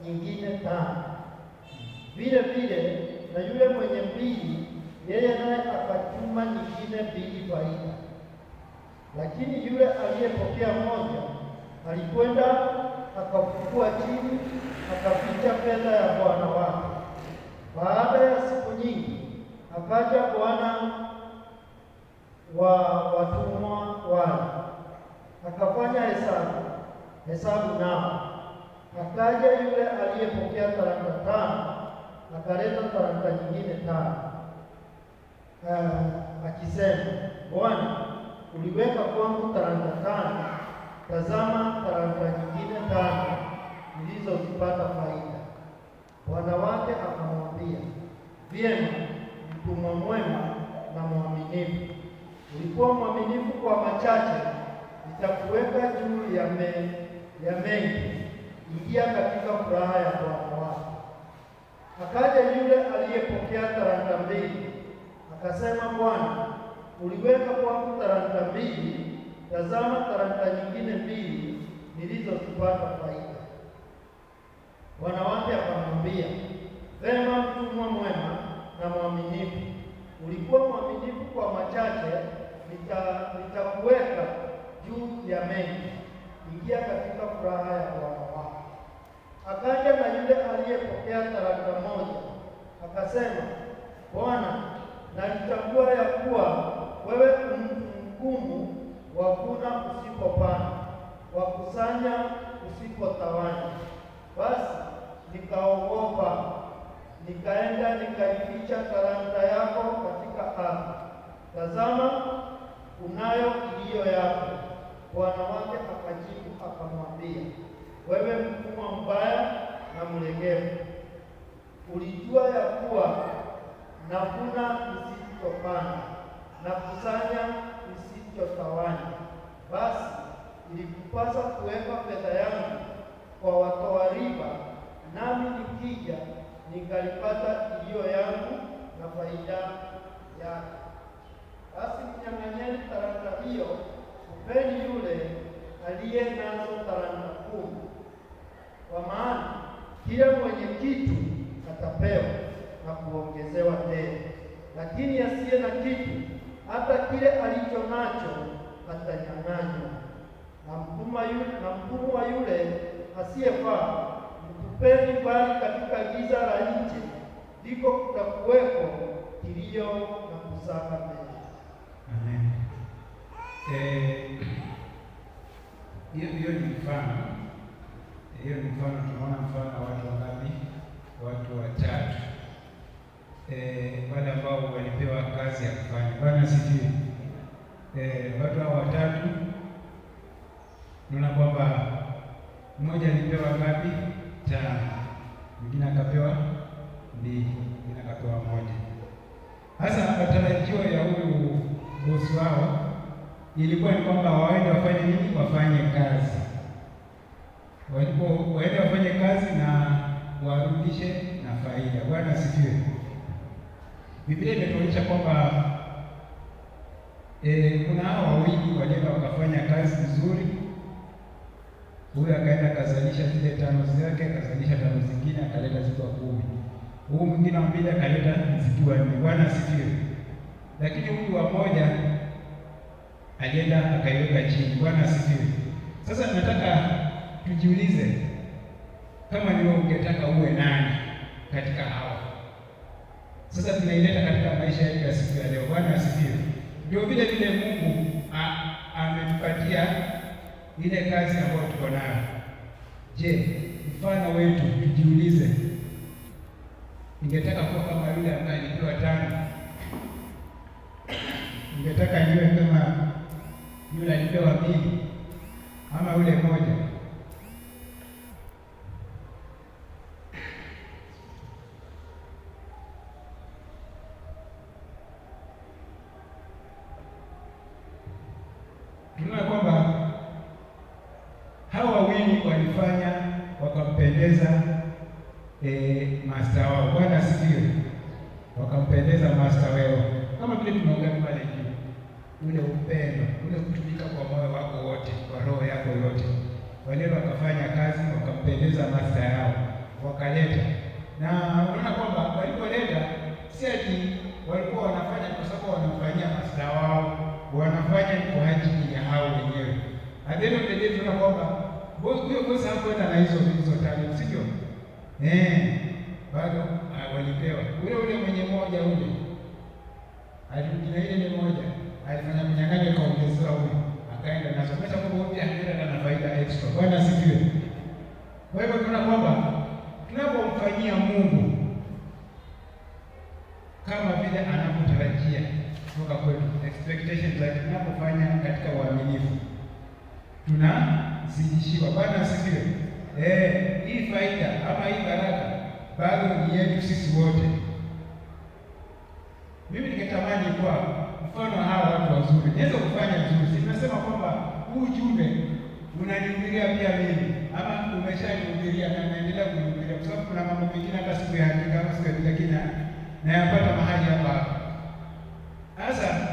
nyingine 5. Vile vile na yule mwenye 2, yeye naye akachuma nyingine 2 faida. Lakini yule aliyepokea 1 alikwenda akafukua chini, akaficha fedha ya bwana wake. Baada ya siku nyingi, akaja bwana wa watumwa wale, akafanya hesabu nao. Akaja yule aliyepokea talanta 5, akaleta talanta nyingine 5, akisema, Bwana, uliweka kwangu talanta 5, tazama talanta nyingine 5 nilizozipata faida. Bwana wake akamwambia, vyema, mtumwa mwema na mwaminifu, ulikuwa mwaminifu kwa machache, nitakuweka juu ya mengi, ingia katika furaha ya bwana wako. Akaja yule aliyepokea talanta 2, akasema, Bwana, uliweka kwangu talanta 2, tazama talanta nyingine 2 nilizozipata faida. Bwana wake akamwambia, vema, mtumwa mwema na mwaminifu, ulikuwa mwaminifu kwa machache, nitakuweka juu ya mengi, ingia katika furaha ya bwana wako. Akaja na yule aliyepokea talanta 1, akasema, Bwana, nalitambua ya kuwa wewe mtu mgumu, wavuna usipopanda, wakusanya usipotawanya. Basi nikaogopa, nikaenda nikaificha talanta yako katika ardhi. Tazama, unayo iliyo yako. Bwana wake akajibu akamwambia, wewe mtumwa mbaya na mlegevu, ulijua ya kuwa navuna nisichopanda na kusanya nisichotawanya. Basi ilikupasa kuweka fedha yangu kwa watoa riba, nami nikija nikalipata iliyo yangu na faida yake. Basi mnyang'anyeni talanta hiyo, mpeni yule aliye nazo talanta 10, kwa maana kila mwenye kitu atapewa na kuongezewa tena, lakini asiye na kitu, hata kile alicho nacho atanyang'anywa. Na mtumwa yule asiyefaa mtupeni mbali katika giza la nje, ndiko kutakuweko kilio na kusaga meno. Amen. Hiyo ni mfano. Hiyo ni mfano, tunaona mfano wa watu wangapi? Watu 3. Wale ambao walipewa kazi ya kufanya. Bwana asifiwe. Watu hao 3, tunaona kwamba mmoja alipewa ngapi? 5. Mwingine akapewa 2, mwingine akapewa 1. Sasa matarajio ya huyu bosi wao ilikuwa ni kwamba waende wafanye nini? Wafanye kazi. Waende wafanye kazi na warudishe na faida. Bwana asifiwe. Biblia imetuonyesha kwamba kuna hao wawili walienda wakafanya kazi vizuri. Huyu akaenda akazalisha zile 5 zake, akazalisha 5 zingine, akaleta zikiwa 10. Huyu mwingine wa 2 akaleta zikiwa 4. Bwana asifiwe. Lakini huyu wa 1 alienda akaiweka chini. Bwana asifiwe. Sasa nataka tujiulize, kama ni wewe ungetaka uwe nani katika hawa? Sasa tunaileta katika maisha yetu ya siku ya leo. Bwana asifiwe. Ndio vile vile Mungu ametupatia ile kazi ambayo tuko nayo. Je, mfano wetu tujiulize, ningetaka kuwa kama yule ambaye alipewa 5? Ningetaka niwe kama yule alipewa 2 ama yule 1? Tunaona kwamba hawa wawili walifanya wakampendeza master wao. Bwana asifiwe. Wakampendeza master wao, kama vile tunaongea pale juu, ule upendo, ule kutumika kwa moyo wako wote, kwa roho yako yote. Wale wakafanya kazi wakampendeza master yao, wakaleta. Na unaona kwamba walipoleta, si ati walikuwa wanafanya kwa sababu wanamfanyia master wao, wanafanya kwa ajili ya hao wenyewe. At the end of the day tunaona kwamba huyo bosi hapo hizo talent, sivyo? Bado walipewa. Ule mwenye moja ule alirudi na ile moja, alifanya mnyang'anyo, kaongezewa huyu, akaenda nazo. Sasa kwa huyu anaenda na faida extra. Bwana asifiwe. Kwa hivyo tunaona kwamba tunapomfanyia Mungu kama vile anapotarajia kutoka kwetu, expectations like tunapofanya katika uaminifu, tunazidishiwa. Bwana asifiwe. Hii faida ama hii baraka bado ni yetu sisi wote. Mimi ningetamani kwa mfano hawa watu wazuri niweze kufanya vizuri. Nimesema kwamba huu ujumbe unanihubiria pia mimi, ama umeshanihubiria na naendelea kunihubiria, kwa sababu kuna mambo mengine hata siku ya hakika ama siku ya kina nayapata mahali hapa. Sasa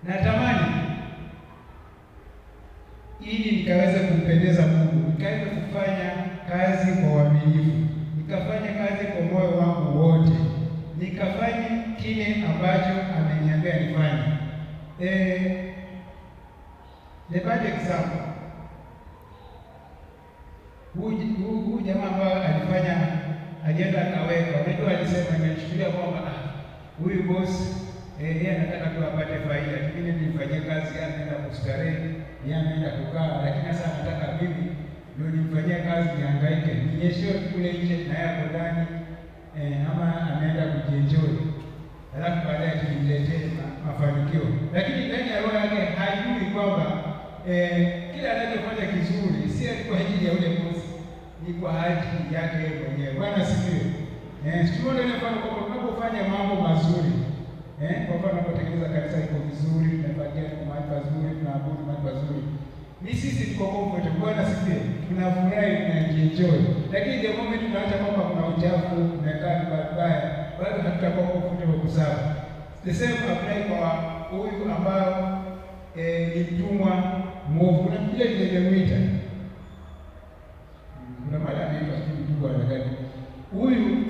natamani ili nikaweze kumpendeza Mungu, nikaweze kufanya kazi kwa uaminifu, nikafanya kazi kwa moyo wangu wote, nikafanye kile ambacho ameniambia nifanye. The bad example, huyu jamaa ambaye alifanya ajenda akaweka, unajua alisema, nimechukulia kwamba huyu boss yeye anataka tu apate faida, mimi nilifanyia kazi, anaenda kustarehe, yeye anaenda kukaa, lakini sasa anataka mimi ndio nimfanyia kazi nihangaike, ninyeshewe kule nje na yako ndani, ama anaenda kujienjoy, alafu baadaye tulimletee mafanikio, lakini ndani ya roho yake hajui kwamba kila anachofanya kizuri si kwa ajili ya ule boss, ni kwa ajili yake mwenyewe. Bwana asifiwe. Tunaona ile mfano kwamba tunapofanya mambo mazuri, kwa mfano tunapotengeneza kanisa liko vizuri, tunapatia mahali pazuri, tunaabudu mahali pazuri, ni sisi tuko comfortable. Bwana asifiwe. Tunafurahi, tunaenjoy, lakini the moment tunaacha kwamba kuna uchafu, tunakaa vibaya, bado hatutakuwa comfortable kusawa. The same apply kwa huyu ambao ni mtumwa mwovu, na vile nimemwita kuna mara anaitwa mtumwa anakani. Huyu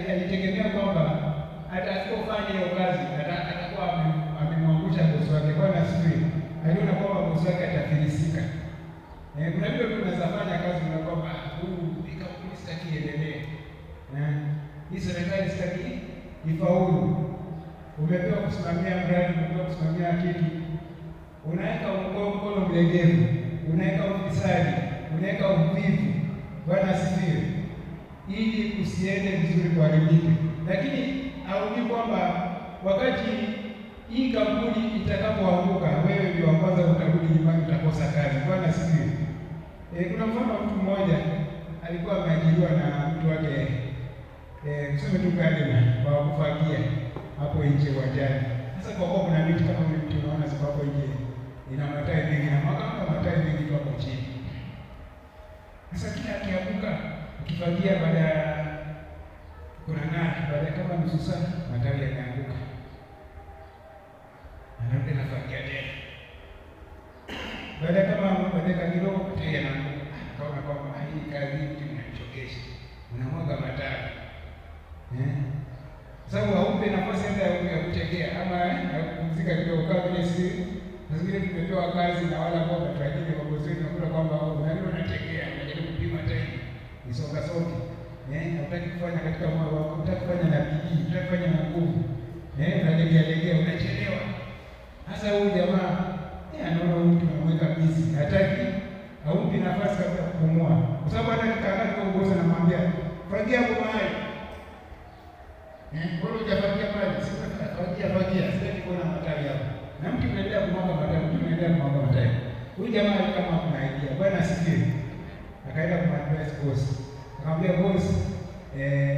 alitegemea kwamba atakapofanya hiyo kazi atakuwa amemwangusha bosi wake. Bwana asifiwe. Aliona kwamba bosi wake atafilisika. Kuna vile tunaweza fanya kazi na kwamba huyu kampuni sitaki iendelee, hii serikali sitaki ifaulu, umepewa kusimamia mradi, umepewa kusimamia kitu, unaweka mkono mlegevu, unaweka ufisadi, unaweka uvivu. Bwana asifiwe. Ili usiende vizuri, kuharibika. Lakini haujui kwamba wakati hii kampuni itakapoanguka, wewe ndio wa kwanza utarudi nyumbani, utakosa kazi. Bwana asifiwe. Kuna mfano wa mtu mmoja alikuwa ameajiriwa na mtu wake, tuseme tu gardener kwa kufagia hapo nje uwanjani. Sasa kwa kuwa kuna miti kama ile mti unaona ziko hapo nje, ina matawi mengi na matawi mengi tu hapo chini. Sasa kila akianguka ukifagia, baada ya kuna ng'aa, baada ya kama nusu saa matawi yanaanguka, anarudi nafagia tena, baada kama dakika kidogo matawi yanaanguka. Kaona kwamba hii kazi mtu inachokesha, unamwaga matawi sababu haupe nafasi hata ya kuchekea ama ya kupumzika kidogo, kama vile zingine tumepewa kazi na wala ambao wametuajiri mabosi wetu, nakuta kwamba unachekea, unajaribu kupima time isonga sote, unataka kufanya katika moyo wako, unataka kufanya na bidii, unataka kufanya na nguvu, unalegea, unachelewa. Sasa huyu jamaa anaona mtu anamweka busy, hataki haumpi nafasi kabisa kupumua, kwa sababu hata nikaa kwa bosi anamwambia fagia hapo mahali, bora hujafagia pale, fagia, sitaki kuona matawi hapo, na mtu anaendelea kumwaga matawi, Huyu jamaa kama kuna idea. Bwana asifiwe. Akaenda kumwambia boss. Akamwambia boss,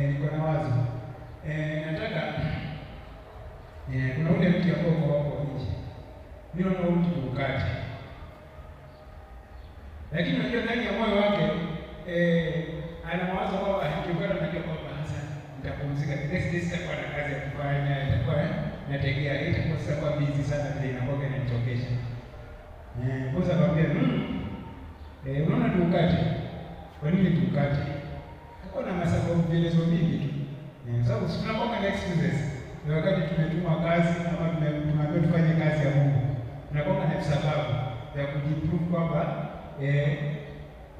niko na wazo. Nataka kuna ule mti ambao uko hapo nje. Mimi naona mti ukate. Lakini unajua ndani ya moyo wake ana mawazo kwamba akikwenda najua kwamba sasa nitapumzika. Next day sitakuwa na kazi ya kufanya, itakuwa nategea, itakuwa sitakuwa busy sana vile inakuwa inanitokesha. Boss akamwambia, unaona tukate. Kwa nini tukate? Hapo na masababu vielezo mingi tu. Sababu tunakuwa na excuses. Ni wakati tumetuma kazi ama tumeambiwa tufanye kazi ya Mungu. Tunakuwa na sababu ya kujiprove kwamba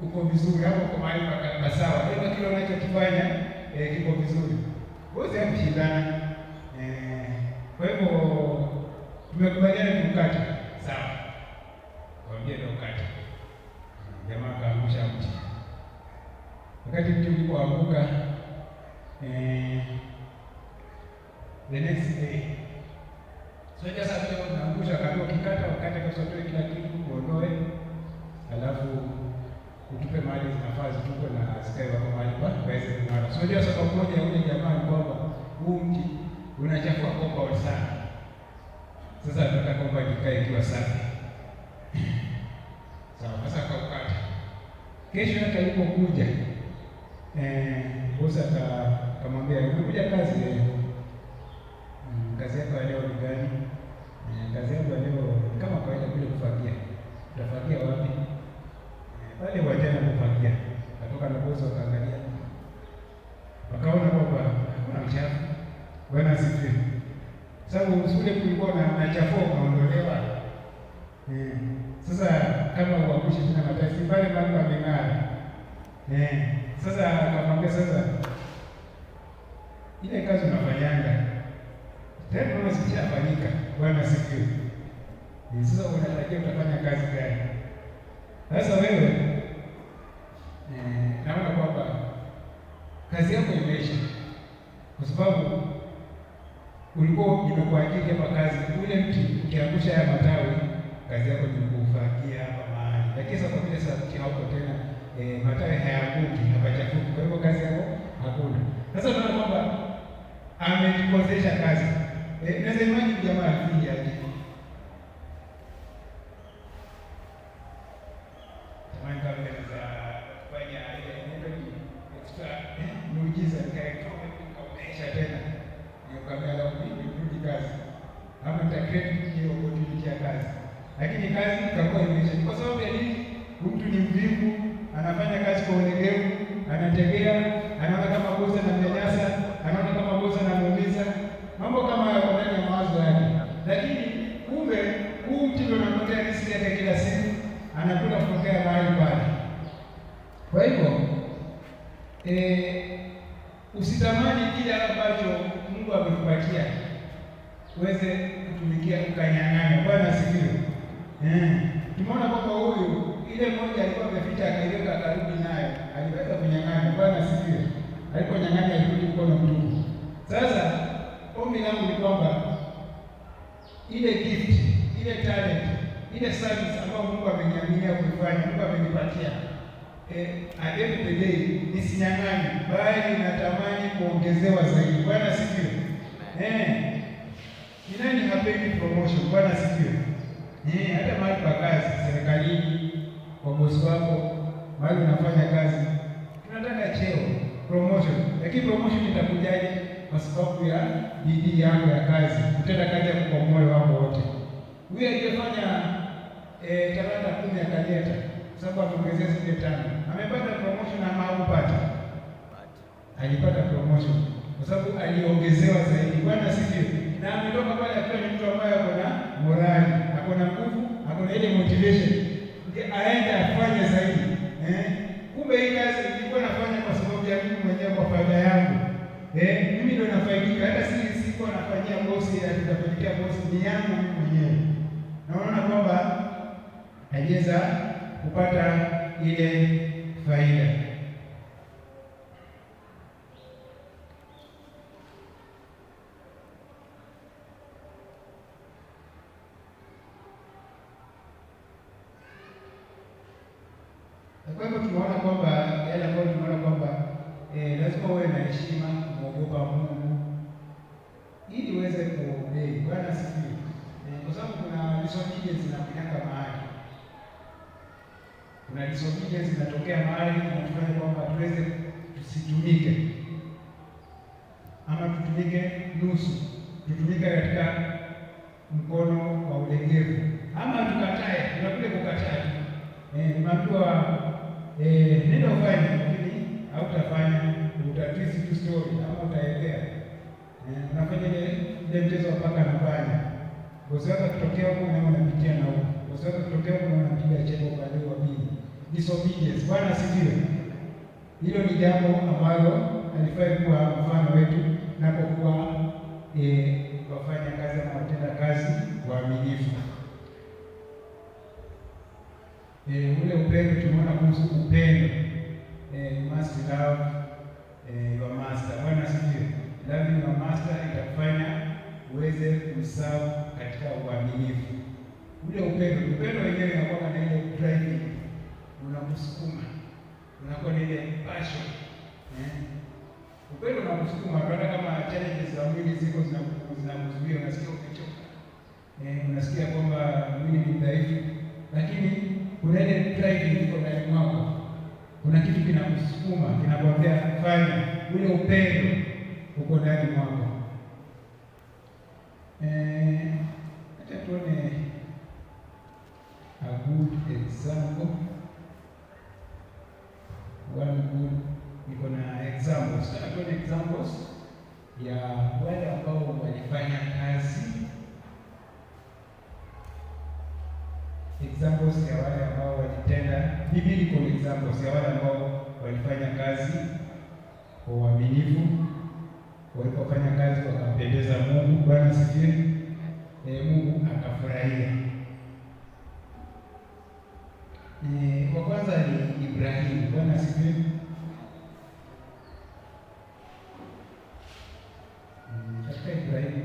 uko vizuri hapo, uko mahali pasawa, ndio kile unachokifanya kiko vizuri, wote mshindana. Kwa hivyo tumekubaliana tukate, sawa, kwambie ndio ukate. Jamaa kaangusha mti, wakati mti ulipoanguka, the next day soja sasa unaangusha, kama ukikata ukate kwa sababu kila kitu uondoe, alafu utupe mahali zinafaa zitupwe na sikae wako mahali waweze kung'ara. Soja sasa mmoja yule jamaa ni kwamba huu mti unachafua compound sana, sasa nataka compound ikae ikiwa safi. Sawa, sasa akaukata. Kesho yake alipokuja bosi akamwambia, umekuja kazi leo? Kazi yako ya leo ni gani? Kazi yangu ya leo kama kawaida kule kufagia. Utafagia wapi? Pale wajana kufagia. Katoka na bosi wakaangalia, wakaona kwamba hakuna uchafu. Bwana asifiwe. Sababu shule kulikuwa na chafu unaondolewa. Sasa kama uangushe tena matasi pale mambo yameng'ara. Sasa akamwambia, sasa ile kazi unafanyanga tena kama sikishafanyika. Bwana asifiwe. Sasa unatarajia utafanya kazi gani? Sasa wewe naona kwamba kazi yako imeisha, kwa sababu ulikuwa umekuajiri hapa kazi. Ule mti ukiangusha haya matawi, kazi yako ni kufagia hapa mahali, lakini sasa kwa vile sasa mti hauko tena, matawi hayaanguki, hapachafuki, kwa hivyo kazi yako hakuna. Sasa unaona kwamba amejikosesha kazi. Nasemaje jamaa afiji aje? Tamani kama za kufanya ile extra muujiza nikaonesha tena. Nikamwambia leo nirudi kazi. Ama nitakreti hiyo opportunity ya kazi. Lakini kazi ikakuwa imeisha. Kwa sababu ya nini? Mtu ni mvivu, anafanya kazi kwa ulegevu, anategea, anaona kama bosi anamnyanyasa, anaona kama bosi anamuumiza. Mambo kama hayo ndani ya mawazo yake. Lakini kumbe huu mtu ndio anapokea riziki yake kila siku, anakula kupokea mahali pale. Kwa hivyo usitamani kile ambacho Mungu amekupatia uweze kutumikia ukanyang'anya. Bwana asifiwe. Tumeona kwamba huyu ile mmoja alikuwa ameficha akaiweka karibu nayo, aliweza kunyang'anya. Bwana asifiwe. Aliponyang'anya alirudi mkono mtupu. Sasa ombi langu ni kwamba ile gift, ile talent, ile service ambayo Mungu ameniaminia kuifanya, Mungu amenipatia, at the end of the day nisinyang'anye, bali natamani kuongezewa zaidi. Bwana asifiwe. Ni nani hapendi promotion? Bwana asifiwe. Hata mahali pa kazi, serikalini, kwa bosi wako, mahali unafanya kazi, tunataka cheo, promotion. Lakini promotion itakujaje? Kwa sababu ya bidii yako ya kazi, kutenda kazi yako kwa moyo wako wote. Huyu aliyefanya talanta 10 akaleta, kwa sababu ameongezea zile 5, amepata promotion ama hakupata? Alipata promotion kwa sababu aliongezewa zaidi. Bwana asifiwe. Na ametoka pale akiwa ni mtu ambaye ako na morali, ako na nguvu, ako na ile motivation aende afanye zaidi. Kumbe hii kazi nilikuwa nafanya kwa sababu ya mimi mwenyewe, kwa faida yangu. Mimi ndio nafaidika, hata siko nafanyia bosi, atapelekea bosi, ni yangu mimi mwenyewe. Naona kwamba aliweza kupata ile faida. Kwa hivyo tunaona kwamba yale ambayo tunaona kwamba lazima uwe na heshima, kumwogopa Mungu ili uweze kuobey. Bwana asifiwe. Kwa sababu kuna disobedience zinafanyika mahali, kuna disobedience zinatokea mahali, tunatufanya kwamba tuweze tusitumike, ama tutumike nusu, tutumike katika mkono wa ulegevu, ama tukatae. Tunakuja kukataa tu, unaambiwa nenda ufanye, lakini hautafanya, utatwist tu story ama utaelea. Unafanya ile mchezo wa paka na panya. Bosi wako akitokea huko na unapitia na huko, bosi wako akitokea huko na unapiga cheko upande wa pili. disobedience. Bwana asifiwe. Hilo ni jambo ambalo alifai kuwa mfano wetu napokuwa wafanya kazi na watenda kazi waaminifu. Ule upendo tumeona kuhusu upendo, you must love your master. Bwana asifiwe. Loving your master itakufanya uweze kuserve katika uaminifu. Ule upendo wenyewe unakuwa na ile driving, unakusukuma, unakuwa na ile passion. Upendo unakusukuma hata kama challenges za mwili ziko zinakuzuia, unasikia umechoka, unasikia kwamba mwili ni dhaifu, lakini kuna ile driving iko ndani mwako, kuna kitu kinakusukuma, kinakwambia fanya. Ule upendo uko ndani mwako. Acha tuone a good example. One good, niko na examples. Tuone examples ya wale ambao walifanya kazi. Examples ya wale ambao walitenda, biblical examples ya wale ambao walifanya kazi kwa uaminifu, walipofanya kazi wakampendeza Mungu. Bwana asifiwe. Mungu akafurahia. Wa kwanza ni Ibrahimu. Bwana asifiwe. Katika Ibrahimu 12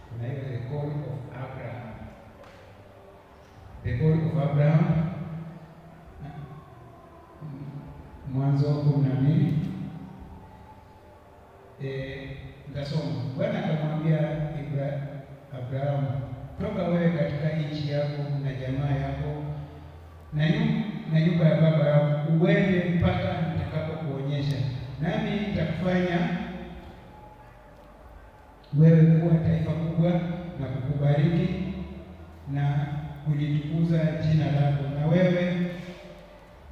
kuna ile the call of Abraham. The call of Abraham, Mwanzo 12. Nitasoma. Bwana akamwambia Abrahamu, toka wewe katika nchi yako na jamaa yako na nyumba ya baba yako, uende mpaka nitakapokuonyesha, nami nitakufanya wewe kuwa taifa kubwa na kukubariki na kulitukuza jina lako,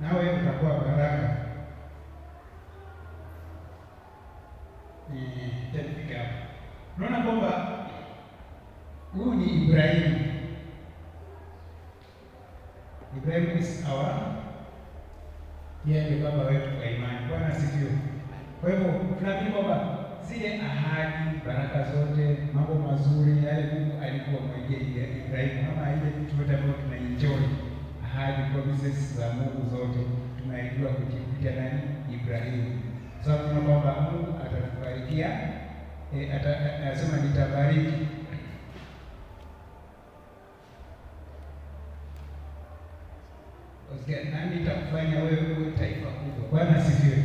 nawe utakuwa baraka. Tafika hapa. Unaona kwamba huyu ni Ibrahimu. Ibrahimu is yeye ni baba wetu kwa imani. Bwana asifiwe. Kwa hivyo tunaamini kwamba zile ahadi, baraka zote, mambo mazuri yale Mungu alikuwa mwekea Ibrahimu, kama ile vitu vyote ambavyo tunaenjoy, ahadi, promises za Mungu zote tunaijua kupitia nani? Ibrahimu. Sababu tunaona kwamba Mungu atatubarikia, anasema nitabariki. Nani nitakufanya wewe uwe taifa kubwa. Bwana asifiwe.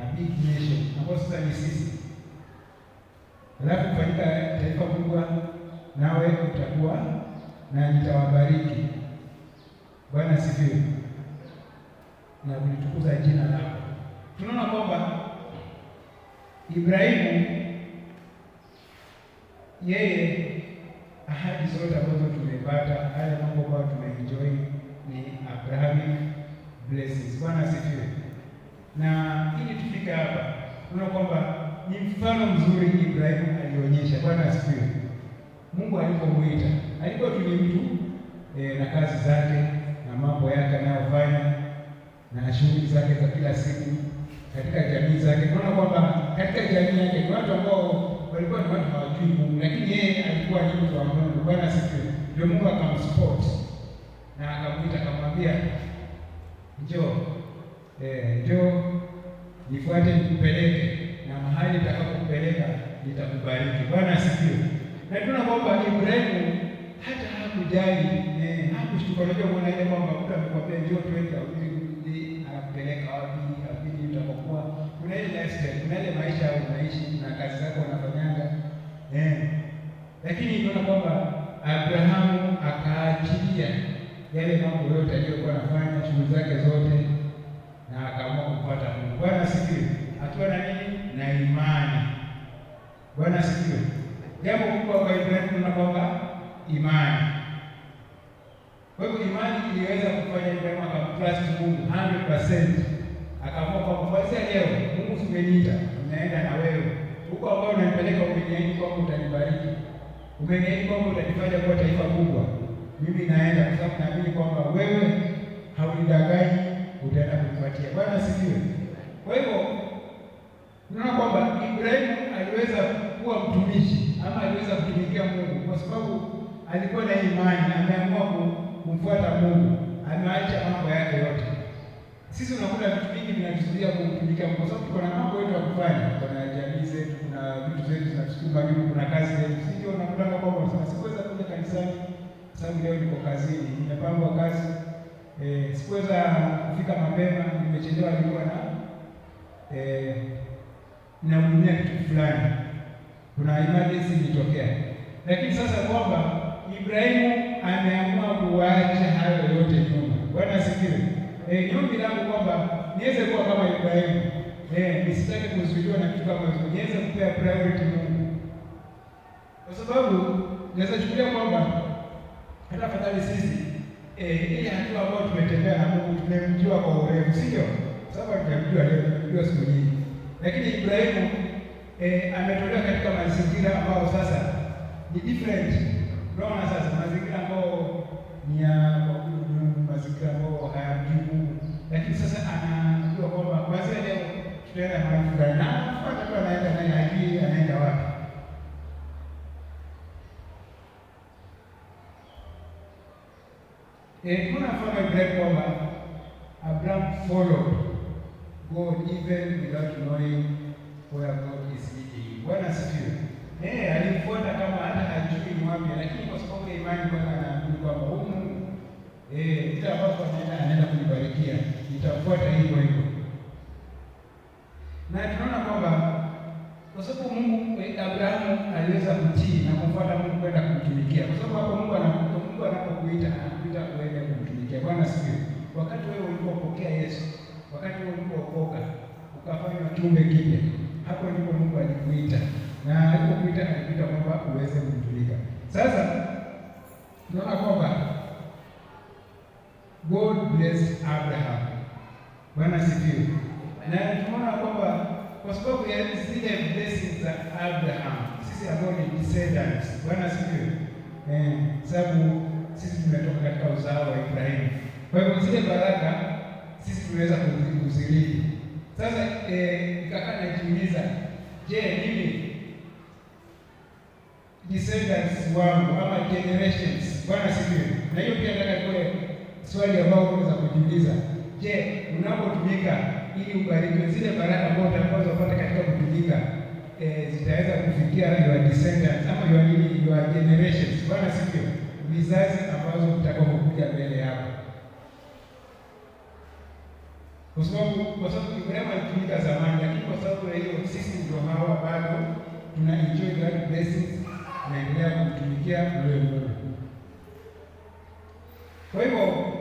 A big nation. Hapo sasa ni sisi. Alafu kufanyika taifa kubwa, nawe utakuwa na nitawabariki. Bwana asifiwe. Na kulitukuza jina lako. Tunaona kwamba Ibrahimu yeye ahadi zote ambazo tumepata, haya mambo ambayo tunaenjoy ni Abrahamic blessings. Bwana asifiwe. Na ili tufika hapa, tunaona kwamba ni mfano mzuri Ibrahimu alionyesha. Bwana asifiwe. Mungu alipomwita, alikuwa tu ni mtu na kazi zake na mambo yake anayofanya na shughuli zake za kila siku katika jamii zake. Tunaona kwamba katika jamii yake ni watu ambao walikuwa ni watu hawajui Mungu, lakini yeye alikuwa ni mtu wa Mungu. Bwana asifiwe. Ndio Mungu akamsupport na akamwita, akamwambia njoo, nifuate nikupeleke, na mahali nitakapokupeleka nitakubariki. Bwana asifiwe. Na tunaona kwamba Ibrahimu hata hakujali, hakushtuka. Unajua kuna ile kwamba mtu amekwambia njoo twende, anakupeleka wapi, abidi utakokuwa. Kuna ile lifestyle, kuna ile maisha unaishi na kazi zako unafanyanga. Lakini tunaona kwamba Abrahamu akaachilia yale mambo yote aliyokuwa anafanya, shughuli zake zote, na akaamua kufuata Mungu. Bwana asifiwe. Akiwa na nini? Na imani. Bwana asifiwe. Jambo kubwa kwa Ibrahimu tunaona kwamba imani. Kwa hivyo imani iliweza kufanya Ibrahimu akamtrust Mungu 100%. Akaamua kwamba kuanzia leo Mungu umeniita, ninaenda na wewe. Huko ambao unanipeleka, umeniahidi kwamba utanibariki. Umeniahidi kwamba utanifanya kuwa taifa kubwa. mimi naenda kwa sababu naamini kwamba wewe haunidanganyi, utaenda kunifuatia. Bwana asifiwe. Kwa hivyo tunaona kwamba Ibrahimu aliweza kuwa mtumishi ama aliweza kutumikia Mungu kwa sababu alikuwa na imani, ameamua kumfuata Mungu, ameacha mambo yake yote. Sisi unakuta vitu vingi vinatuzuia kumtumikia Mungu kwa sababu tuko na mambo yetu ya kufanya, kuna jamii zetu, kuna vitu zetu zinatusukuma mimi, kuna kazi zetu. Sisi unakuta kwamba unasema sikuweza kuja kanisani kwa sababu leo niko kazini, nimepangwa kazi, sikuweza kufika mapema, nimechelewa, nilikuwa ninahudumia kitu fulani, kuna emergency ilitokea. Lakini sasa kwamba Ibrahimu ameamua kuacha hayo yote nyuma. Bwana asifiwe. Niombi langu kwamba niweze kuwa kama Ibrahimu, nisitaki kuzuiliwa na kitu kama hizo, niweze kupea priority Mungu, kwa sababu naweza chukulia kwamba hata afadhali sisi ile hatua ambayo tumetembea na Mungu tumemjua kwa urefu, sio sababu tumemjua leo, tumemjua siku nyingi, lakini Ibrahimu ametolewa katika mazingira ambayo sasa ni different. Unaona sasa mazingira ambayo ni ya mazingira ambayo hayamjui Mungu, lakini sasa anajua kwamba kwanza leo tutaenda mahali fulani, na anafuata tu, anaenda naye hajui anaenda wapi. Tunaona mfano Ibrahimu kwamba Abraham followed God even without knowing where God is leading. Bwana asifiwe. Alifuata kama hata hajui ni wapi, lakini kwa sababu ya imani Bwana anaamini kwamba huyu Mungu kila ambapo anaenda kunibarikia, nitafuata hivyo hivyo. Na tunaona kwamba kwa sababu Mungu, Abrahamu aliweza kutii na kumfuata Mungu kwenda kumtumikia, kwa sababu hapo Mungu anapokuita anakuita uende kumtumikia. Bwana asifiwe. Wakati wewe ulipopokea Yesu, wakati wewe ulipookoka ukafanywa kiumbe kipya, hapo ndipo Mungu alikuita, na alipokuita alikuita kwamba uweze kumtumikia. Sasa tunaona kwamba God blessed Abraham. Bwana asifiwe. Na tunaona kwamba kwa sababu ya zile blessings za Abraham, sisi ambao ni descendants, Bwana asifiwe, sababu sisi tumetoka katika uzao wa Ibrahimu. Kwa hivyo zile baraka sisi tumeweza kuzirithi. Sasa nikakaa najiuliza, je, mimi descendants wangu ama generations, Bwana asifiwe. Na hiyo pia nataka kuwe swali ambao unaweza kujiuliza, je, unapotumika ili ubarikiwe, zile baraka ambazo utakazopata katika kutumika zitaweza kufikia your descendants ama your generations, Bwana asifiwe, vizazi ambazo vitakapokuja mbele yako. Kwa sababu Ibrahimu alitumika zamani, lakini kwa sababu ya hiyo sisi ndio hawa bado tuna enjoy God blessings, tunaendelea kumtumikia wewe Mungu. Kwa hivyo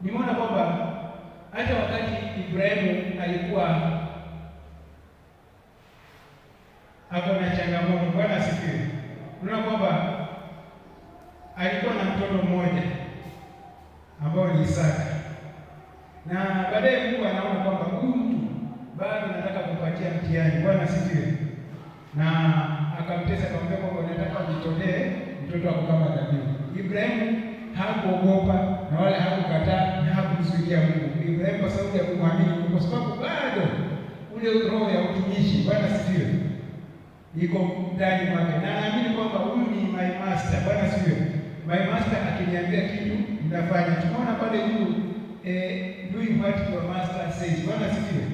nimeona kwamba hata wakati Ibrahimu alikuwa ako na changamoto, Bwana asifiwe, unaona kwamba alikuwa na mtoto mmoja ambao ni Isaka, na baadaye Mungu anaona kwamba huyu mtu bado nataka kupatia mtihani, Bwana asifiwe, na akamtesa, akamwambia kwamba nataka unitolee mtoto wako kama dhabihu. Ibrahimu hakuogopa na wala hakukataa na hakumzuilia Mungu. Ibrahimu kwa sababu ya kumwamini Mungu, kwa sababu bado ule roho ya utumishi, Bwana asifiwe, iko ndani mwake, na anaamini kwamba huyu ni my master, Bwana asifiwe. My master akiniambia kitu ninafanya. Tunaona pale juu doing what your master says, Bwana asifiwe.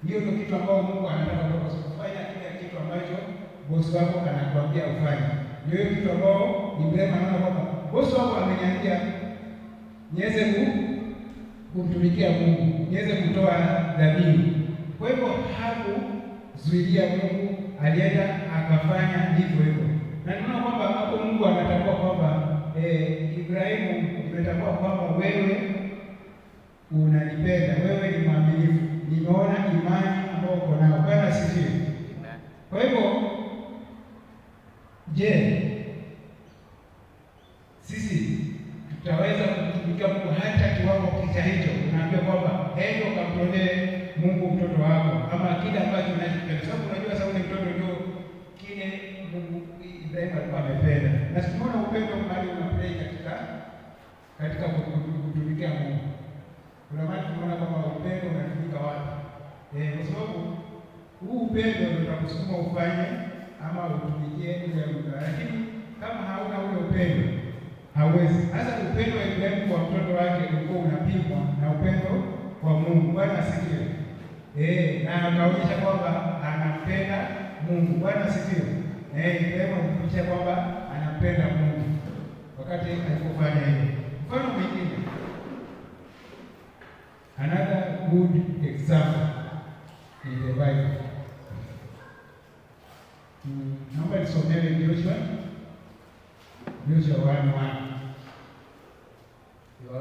Hiyo ndio kitu ambao Mungu anataka kutoka, kufanya kile kitu ambacho bosi wako anakuambia ufanye. Ndio hiyo kitu ambao Ibrahimu anaona kwamba bosi wako ameniambia niweze kumtumikia Mungu, niweze kutoa dhabihu. Kwa hivyo hakuzuilia Mungu, alienda akafanya hivyo hivyo. Na tunaona kwamba hapo Mungu anatambua kwamba Ibrahimu, umetambua kwamba wewe unanipenda, wewe ni mwaminifu, nimeona imani ambayo uko nayo. Bwana asifiwe. Kwa hivyo je, sisi tutaweza kumtumikia Mungu hata kiwango kicha hicho? Unaambia kwamba hendo kamtolee Mungu mtoto wako ama kile ambacho unachokipenda, sababu unajua sababu ni mtoto ndio kile Mungu Ibrahimu alikuwa amependa. Na tunaona upendo mahali unaplay katika kutumikia Mungu. Kuna mahali tunaona kwamba upendo unatumika wapi? Kwa sababu huu upendo ndio utakusukuma ufanye ama utumikie ile Mungu. Lakini kama hauna ule upendo hauwezi. Hasa upendo wa Ibrahimu kwa mtoto wake ulikuwa unapimwa na upendo wa Mungu. Bwana asifiwe. Na akaonyesha kwamba anampenda Mungu. Bwana asifiwe. Ibrahimu alionyesha kwamba anampenda Mungu wakati alipofanya hivyo. Mfano mwingine, another good example in the Bible. Naomba nisomewe Joshua 1:1.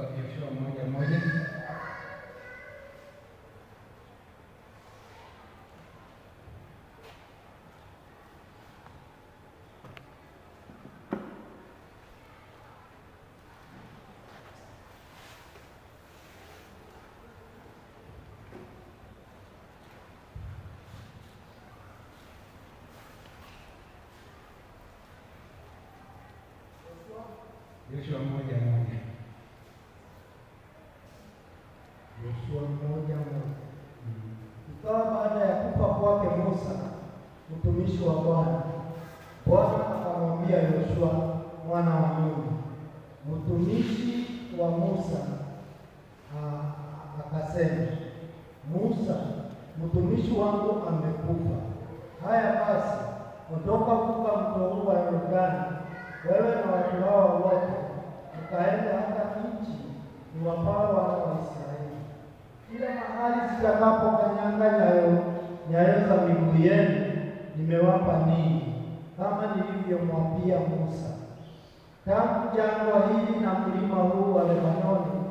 Joshua 1:1. Joshua 1:1. Joshua 1:1. Ikawa baada ya kufa kwake Musa mtumishi wa Bwana, Bwana akamwambia Yoshua mwana wa Nuni, mtumishi wa Musa, akasema, Musa mtumishi wangu amekufa. Haya basi, ondoka vuka mto huu wa Yordani, wewe na watu hawa wote, mkaenda hata nchi niwapao wana wa Israeli. Kila mahali zitakapokanyanga nyayo za miguu yenu nimewapa ninyi, kama nilivyomwapia Musa. Tangu jangwa hili na mlima huu wa Lebanoni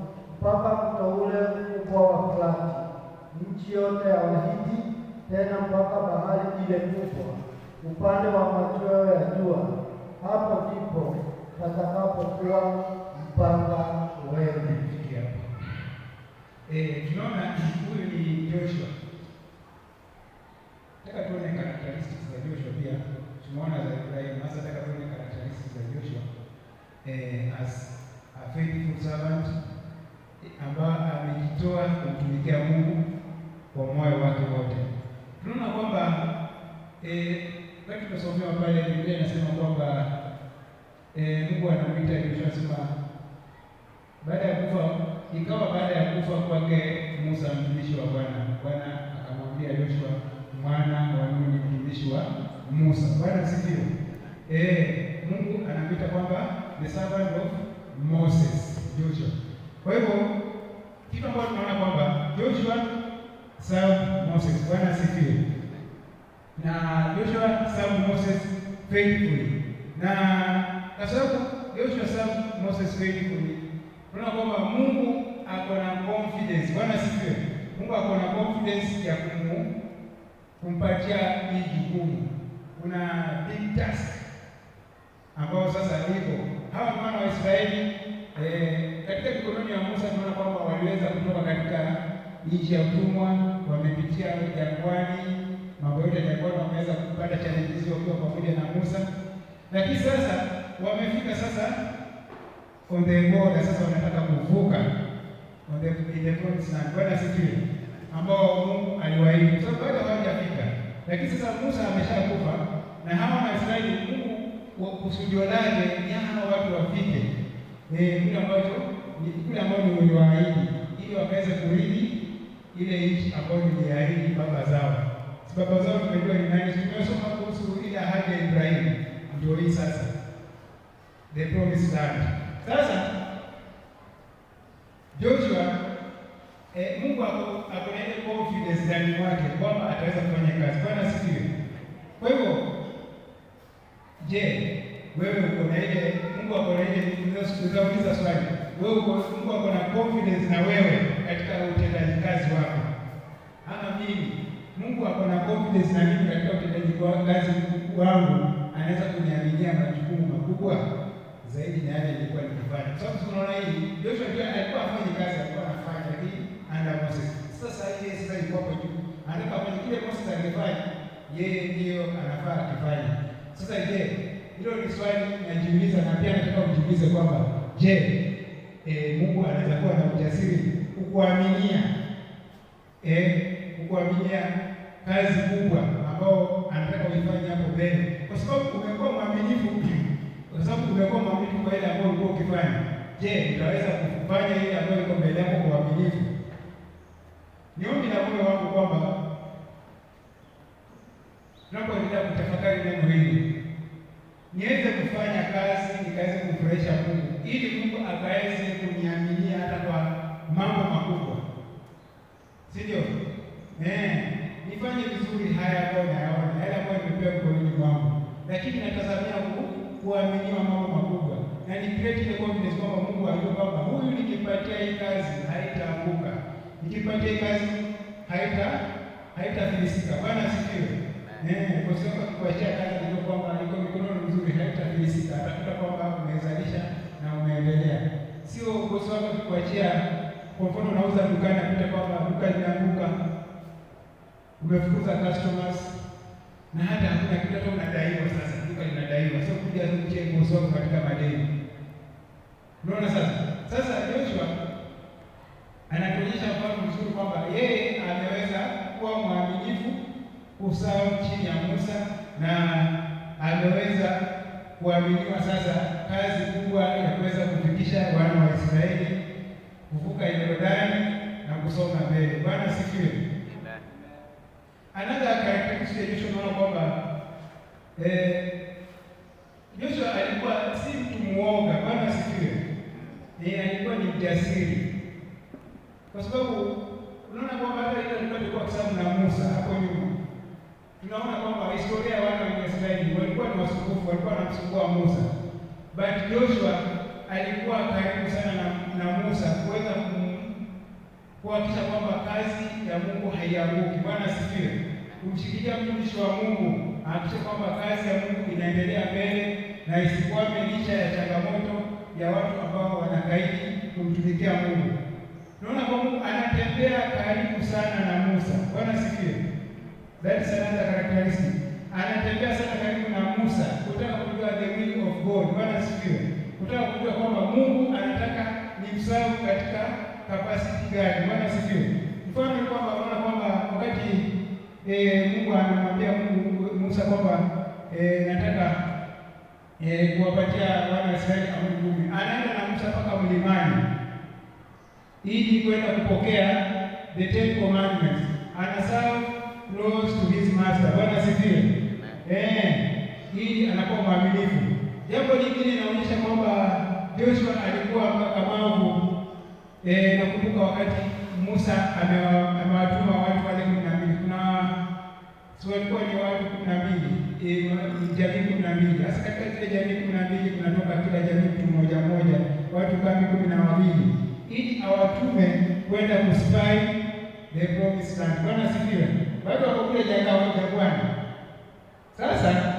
mpaka mto ule mkubwa wa Frati, nchi yote ya Wahiti, tena mpaka bahari ile kubwa upande wa machweo ya jua, hapo ndipo patakapokuwa mpaka wenu. Tunaona huyu ni Joshua. Nataka tuone characteristics za Joshua pia. Tumeona za Ibrahim, sasa nataka tuone characteristics za Joshua as a faithful servant ambaye amejitoa kumtumikia Mungu kwa moyo wake wote. Tunaona kwamba wakati tunasomewa pale Biblia inasema kwamba Mungu anamuita Joshua, sema baada ya kufa kwake Musa mtumishi wa Bwana, Bwana akamwambia Joshua mwana wa Nuni mtumishi wa Musa. Bwana asifiwe. Mungu anamuita kwamba the servant of Moses, Joshua. Kwa hivyo kitu ambacho tunaona kwamba Joshua served Moses. Bwana asifiwe. Na Joshua served Moses faithfully. Na kwa sababu Joshua served Moses faithfully, tunaona kwamba Mungu ako na confidence. Bwana asifiwe. Mungu ako na confidence ya kumpatia hii jukumu. Kuna big task ambao sasa liko hawa wana wa Israeli katika mikononi ya Musa. Tunaona kwamba waliweza kutoka katika nchi ya utumwa, wamepitia jangwani, mambo yote ya jangwani, wameweza kupata challenges wakiwa pamoja na Musa. Lakini sasa wamefika sasa on the border, sasa wanataka kuvuka in the promised land. Bwana asifiwe, ambao Mungu aliwaahidi. Sasa bado hawajafika, lakini sasa Musa ameshakufa na hawa wa Israeli, Mungu kusudio lake ni hawa watu wafike kule ambao ni uliwaahidi, ili wakaweze kurithi ile nchi ambayo niliahidi baba zao. Baba zao tumejua ni nani? Tumesoma kuhusu ile ahadi ya Ibrahimu, ndio hii sasa, the promised land. Sasa Joshua Mungu ako na ile confidence ndani mwake kwamba ataweza kufanya kazi. Bwana asifiwe. Kwa hivyo, je, wewe uko na ile, Mungu ako na ile, unauliza swali, wewe Mungu ako na confidence na wewe katika utendaji kazi wako? Ama mimi, Mungu ako na confidence na mimi katika utendaji kazi wangu, anaweza kuniaminia majukumu makubwa zaidi na yale nilikuwa nikifanya. Kwa sababu tunaona hii Joshua pia alikuwa afanye kazi, alikuwa anafanya, lakini under Moses. Sasa yeye sasa yuko hapo juu, anataka afanye kile Moses angefanya, yeye ndio anafaa akifanye. Sasa je, hilo ni swali najiuliza, na pia nataka ujiulize kwamba je, Mungu anaweza kuwa na ujasiri kukuaminia kazi kubwa ambao anataka uifanye hapo mbele, kwa sababu umekuwa mwaminifu, kwa ile ambayo ulikuwa ukifanya. Je, utaweza kufanya ile ambayo iko mbele yako kwa uaminifu? Ni ombi la moyo wangu kwamba tunapoendelea kutafakari neno hili, niweze kufanya kazi nikaweze kumfurahisha Mungu, ili Mungu akaweze kuniaminia hata kwa mambo makubwa, si ndio? Nifanye vizuri haya ambayo nayaona, yale ambayo nimepewa mkononi mwangu, lakini natazamia kuaminiwa mambo makubwa, na ni create ile confidence kwamba Mungu anajua kwamba huyu nikipatia hii kazi haitaanguka, nikipatia hii kazi haitafilisika. Bwana asifiwe. Kwa sababu kuachia kazi ndio kwamba iko mikononi mzuri, haitafilisika, atakuta kwamba umezalisha na umeendelea. Sio kwa sababu kuachia, kwa mfano unauza dukani, akuta kwamba duka linaanguka, umefukuza customers na hata hakuna kitu, hata unadaiwa. Sasa duka linadaiwa, sio kuja kuchia bosi wako katika madeni. Unaona sasa Joshua anatuonyesha mfano mzuri kwamba yeye ameweza kuwa mwaminifu kusawa chini ya Musa, na ameweza kuaminiwa sasa kazi kubwa ya kuweza kufikisha wana wa Israeli kuvuka Yordani na kusonga mbele. Bwana asifiwe. Another characteristic ya Joshua, unaona kwamba Joshua alikuwa si mtu muoga. Bwana asifiwe. Alikuwa ni mjasiri, kwa sababu unaona kwamba hata ile alikuwa kwa sababu na Musa hapo nyuma, tunaona kwamba historia ya wana wa Israeli walikuwa ni wasumbufu, walikuwa wanamsumbua Musa, but Joshua alikuwa karibu sana na Musa kuweza kuhakikisha kwamba kazi ya Mungu haianguki. Bwana asifiwe. Kumshikilia mtumishi wa Mungu, ahakikishe kwamba kazi ya Mungu inaendelea mbele na isikwame licha ya changamoto ya watu ambao wanakaidi kumtumikia Mungu. Tunaona kwamba Mungu anatembea karibu sana na Musa. Bwana asifiwe. That is another characteristic. Anatembea sana karibu na Musa kutaka kujua the will of God. Bwana asifiwe. Kutaka kujua kwamba Mungu anataka ni msawa katika capacity gani. Bwana asifiwe. Mfano ni kwamba unaona kwamba wakati Mungu anamwambia Musa kwamba nataka kuwapatia wana wa Israeli amri 10, anaenda na Musa mpaka mlimani ili kwenda kupokea the 10 commandments. Anaserve close to his master. Bwana asifiwe. Ili anakuwa mwaminifu. Jambo lingine inaonyesha kwamba Joshua alikuwa mkakamavu. Nakumbuka wakati Musa amewatuma watu wale 12, walikuwa ni watu 12, jamii 12. Sasa katika kile jamii 12 kunatoka kila jamii mtu mmoja mmoja, watu kama 12, ili awatume kwenda kuspy the promised land. Bwana asifiwe. Bado wako kule jangwani. Sasa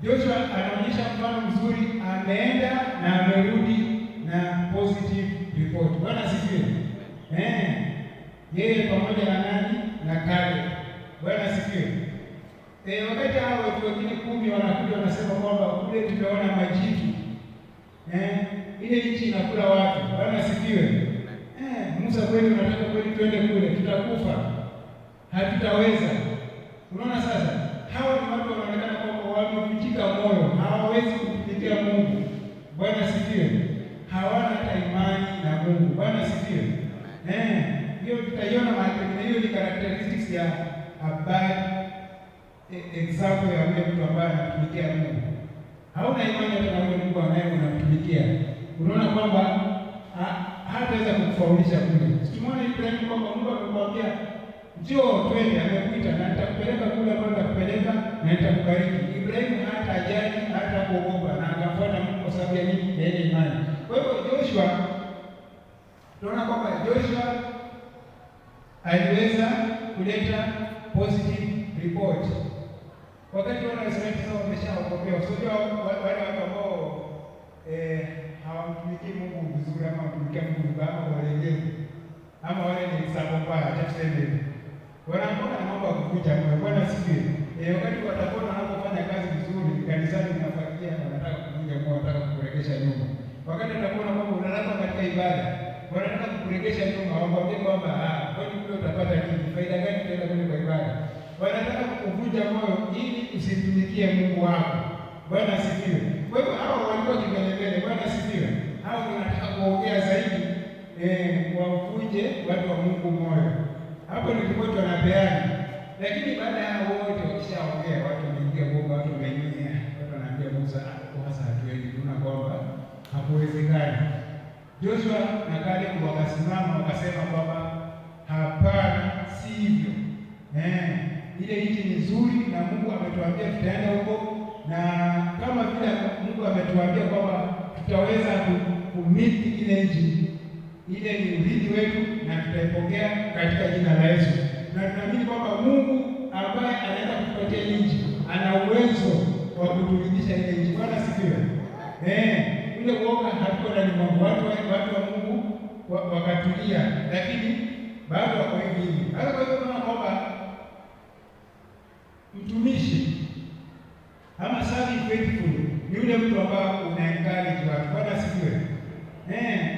Joshua anaonyesha mfano mzuri, ameenda na amerudi na positive report. Bwana asifiwe. Yeye pamoja na nani? Na Caleb. Bwana asifiwe. Wakati hao watu wengine 10 wanakuja wanasema kwamba kule tumeona majitu. Ile nchi inakula watu. Bwana asifiwe. Musa, kweli unataka kweli twende kule? Tutakufa. Hatutaweza. Unaona sasa? Hawa ni watu wanaonekana kwamba wamefichika moyo, hawawezi kumtumikia Mungu. Bwana asifiwe. Hawana hata imani na Mungu. Bwana asifiwe. Hiyo tutaiona mahali pengine. Hiyo ni characteristics ya a bad example ya yule mtu ambaye anatumikia Mungu. Hauna imani hata na yule Mungu anaye unamtumikia. Unaona kwamba hataweza kukufaulisha kule. Tumeona Ibrahim kwamba Mungu amekwambia njoo twende, amekuita na nitakupeleka kule ambapo nitakupeleka na nitakubariki. Ibrahim hata ajali, hata kuogopa, na akafuata Mungu kwa sababu ya nini? Ya ile imani. Kwa hivyo Joshua, tunaona kwamba Joshua aliweza kuleta positive report. Wakati wana Israeli sasa wameshaogopewa, sio wale watu ambao hawamtumikii Mungu vizuri, ama wamtumikia Mungu vibaya, ama walegevu, ama wale ni sababu mbaya, acha tuseme hivi. Wanaona na mambo ya kukuja moyo. Bwana asifiwe. Wakati watakuwa wanapofanya kazi vizuri, kanisani inafagia kutaka kukuregesha nyuma. Wakati utakuona kwamba unalala katika ibada, wanataka kukuregesha nyuma, wakwambie kwamba kwani kule utapata nini? Faida gani tena kule kwa ibada? Wanataka kukuvunja moyo ili usimtumikie Mungu wako. Bwana asifiwe. Kwa hivyo hao walikuwa kimbelembele. Bwana asifiwe. Hao wanataka kuongea zaidi wavunje watu wa Mungu moyo. Hapo ni ripoti wanapeana. Lakini baada ya wote wakishaongea, watu wameingia bomba, watu wameingia, watu wanaambia Musa, sasa hatuendi, tuna kwamba hakuwezekani. Joshua na Caleb wakasimama wakasema kwamba hapana, sivyo. Ile nchi ni nzuri na Mungu ametuambia tutaenda huko, na kama vile Mungu ametuambia kwamba tutaweza kumiliki ile nchi, ile ni urithi wetu na tutaipokea katika jina la Yesu. Na tunaamini kwamba Mungu ambaye anaenda kutupatia nchi ana uwezo wa kuturidhisha ile nchi. Bwana sifiwe. Ile uoga hatuko ndani mwa watu wa Mungu wakatulia, lakini bado wako hivi. Hata kwa hivyo tunaona kwamba mtumishi ama servant faithful ni yule mtu ambaye una encourage watu. Bwana sifiwe.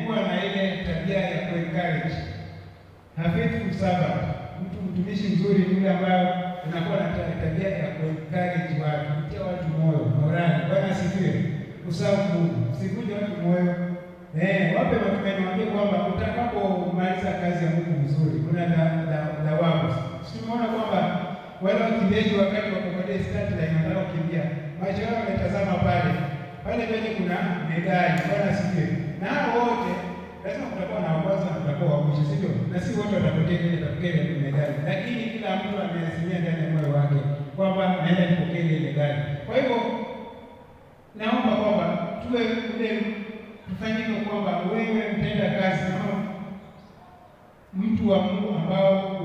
Kuwa na ile tabia ya ku encourage. A faithful servant, mtumishi mzuri ni yule ambaye unakuwa na tabia ya ku encourage watu, kutia watu moyo, morali. Bwana sifiwe. Usahau Mungu, usivunje watu moyo. Wape matumaini, waambie kwamba utakapomaliza kazi ya Mungu vizuri, kuna dawabu. Tumeona kwamba wale wakimbiaji wakati wako kwenye start line wanataka kukimbia, macho yao yametazama pale penye kuna medali. Bwana sifiwe. Na hao wote lazima kutakuwa na kwanza na kutakuwa wa mwisho, sivyo? Na si wote watapokea ile medali, lakini kila mtu ameazimia ndani ya moyo wake kwamba naenda kupokea ile medali. Kwa hivyo naomba kwamba tuwe ule tufanyike kwamba wewe mtenda kazi kama mtu wa Mungu ambao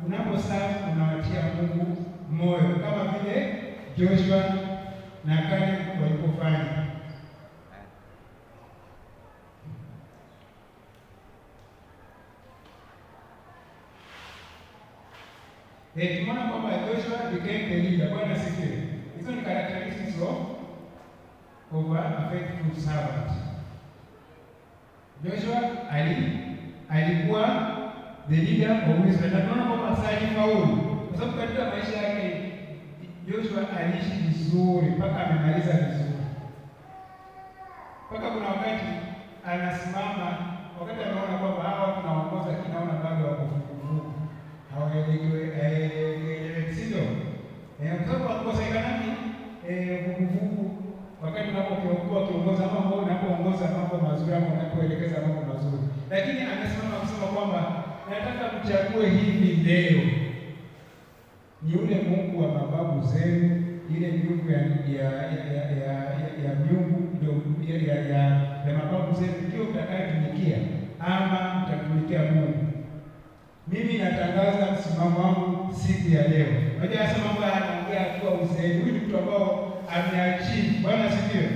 unaposafu unawatia Mungu moyo kama vile Joshua na Caleb walipofanya. Tumeona kwamba Joshua became the leader. Bwana sifiwe. Hizo ni characteristics of a faithful servant. Joshua alikuwa the leader of Israel. Na tunaona kwamba sasa alifaulu, kwa sababu katika maisha yake Joshua aliishi vizuri mpaka amemaliza vizuri. Mpaka kuna wakati anasimama, wakati anaona kwamba hawa tunaongoza kinaona bado wako vuguvugu, hawaelewi sio? Kwa sababu akosekanaje vuguvugu wakati unapokuwa kiongoza mambo, unapoongoza mambo mazuri ama unapoelekeza mambo mazuri. Lakini amesimama kusema kwamba nataka mchague hivi leo ni yule Mungu wa mababu zenu, ile miungu ya miungu ndio ya mababu zenu ndio mtakayotumikia ama mtatumikia Mungu. Mimi natangaza msimamo wangu siku ya leo. Unajua hasa mambo anaongea akiwa uzeeni. Huyu mtu ambao ameachieve. Bwana sifiwe.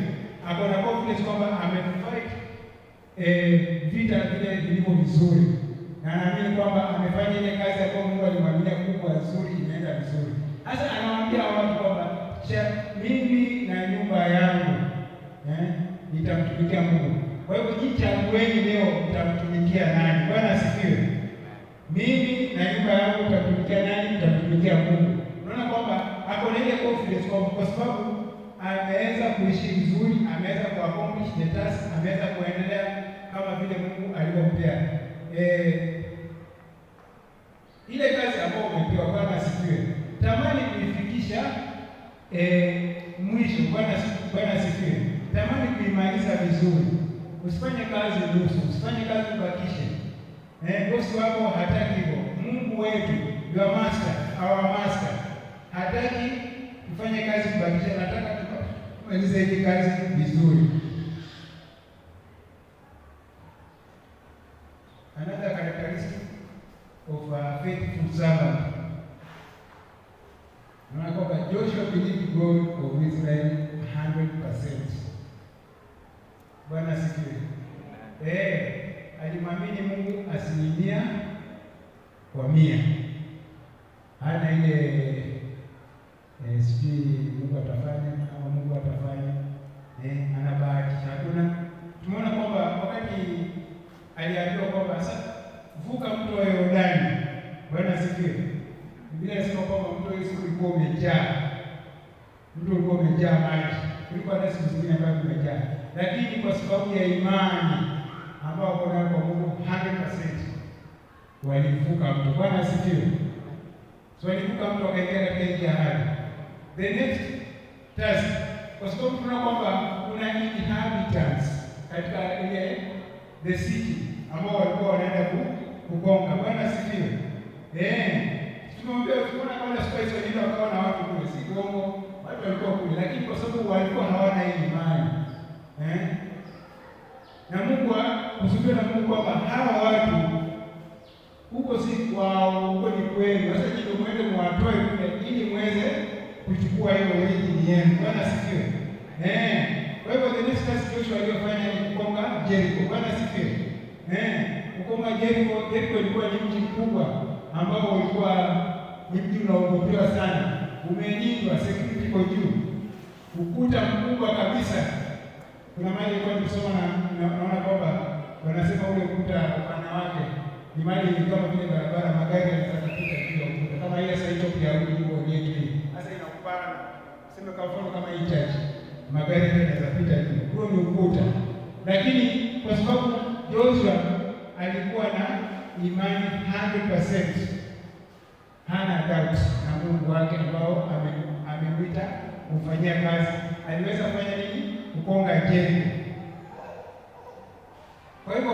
Ako na confidence kwamba amefight vita vile vilivyo vizuri. Na anaamini kwamba amefanya ile kazi ambayo Mungu alimwambia kubwa nzuri inaenda vizuri. Sasa anawaambia watu kwamba mimi na nyumba yangu nitamtumikia Mungu. Kwa hivyo jichagueni leo mtamtumikia nani? Bwana asifiwe. Mimi na nyumba yangu mtamtumikia nani? Mtamtumikia Mungu. Unaona kwamba ako na ile confidence kwa sababu ameweza kuishi vizuri, ameweza kuaccomplish the task, ameweza kuendelea kama vile Mungu alivyompea. Ile kazi ambayo umepewa, Bwana asifiwe. Tamani kuifikisha mwisho. Bwana asifiwe. Tamani kuimaliza vizuri. Usifanye kazi nusu, usifanye kazi ubakishe. Bosi wako hataki hivyo. Mungu wetu, your master, our master, hataki tufanye kazi kubakisha, nataka tumalize hii kazi vizuri. Another characteristic of a faithful servant. Naona kwamba Joshua believed God of Israel 100%. Bwana asifiwe. Alimwamini Mungu 100%. Hana ile sijui Mungu atafanya ama Mungu atafanya. anabahatisha. Tumeona kwamba wakati aliambiwa kwamba sasa vuka mto wa Yordani, Bwana asifiwe. Biblia inasema kwamba mto Yesu ulikuwa umejaa, mto ulikuwa umejaa maji, kulikuwa na siku zingine ambazo umejaa, lakini kwa sababu ya imani ambao wako nayo kwa Mungu 100% walivuka mto. Bwana asifiwe. So walivuka mto wakaingia katika nchi ya ahadi. The next task, kwa sababu tunaona kwamba kuna inhabitants katika ile the city ambao walikuwa wanaenda kugonga. Bwana asifiwe. Tumeona kama space wengine wakawa na watu kule, si gongo, watu walikuwa kule, lakini kwa sababu walikuwa hawana hii imani. Na Mungu kusudia na Mungu kwamba hawa watu huko si kwao, huko ni kwenu. Sasa ndio mwende mwatoe kule ili muweze kuchukua hiyo miji yenu. Bwana asifiwe. Kwa hivyo the next task Joshua aliyofanya ni kukonga Jericho. Bwana asifiwe. Kukonga Jericho. Jericho ilikuwa ni mji mkubwa ambao ulikuwa ni mji unaogopewa sana, umelindwa, security iko juu, ukuta mkubwa kabisa. Kuna mahali ilikuwa nikisoma na naona kwamba wanasema ule ukuta upana wake ni mahali kama vile barabara, magari yanaweza kupita juu ya ukuta, kama ile sasa Ethiopia au hiyo yetu hii. Sasa inakupana, sema kwa mfano kama hii church, magari yanaweza kupita juu. Huo ni ukuta. Lakini kwa sababu Joshua alikuwa na imani 100%, hana doubt na Mungu wake ambao amemwita kumfanyia kazi, aliweza kufanya nini? Kukonga Jericho. Kwa hivyo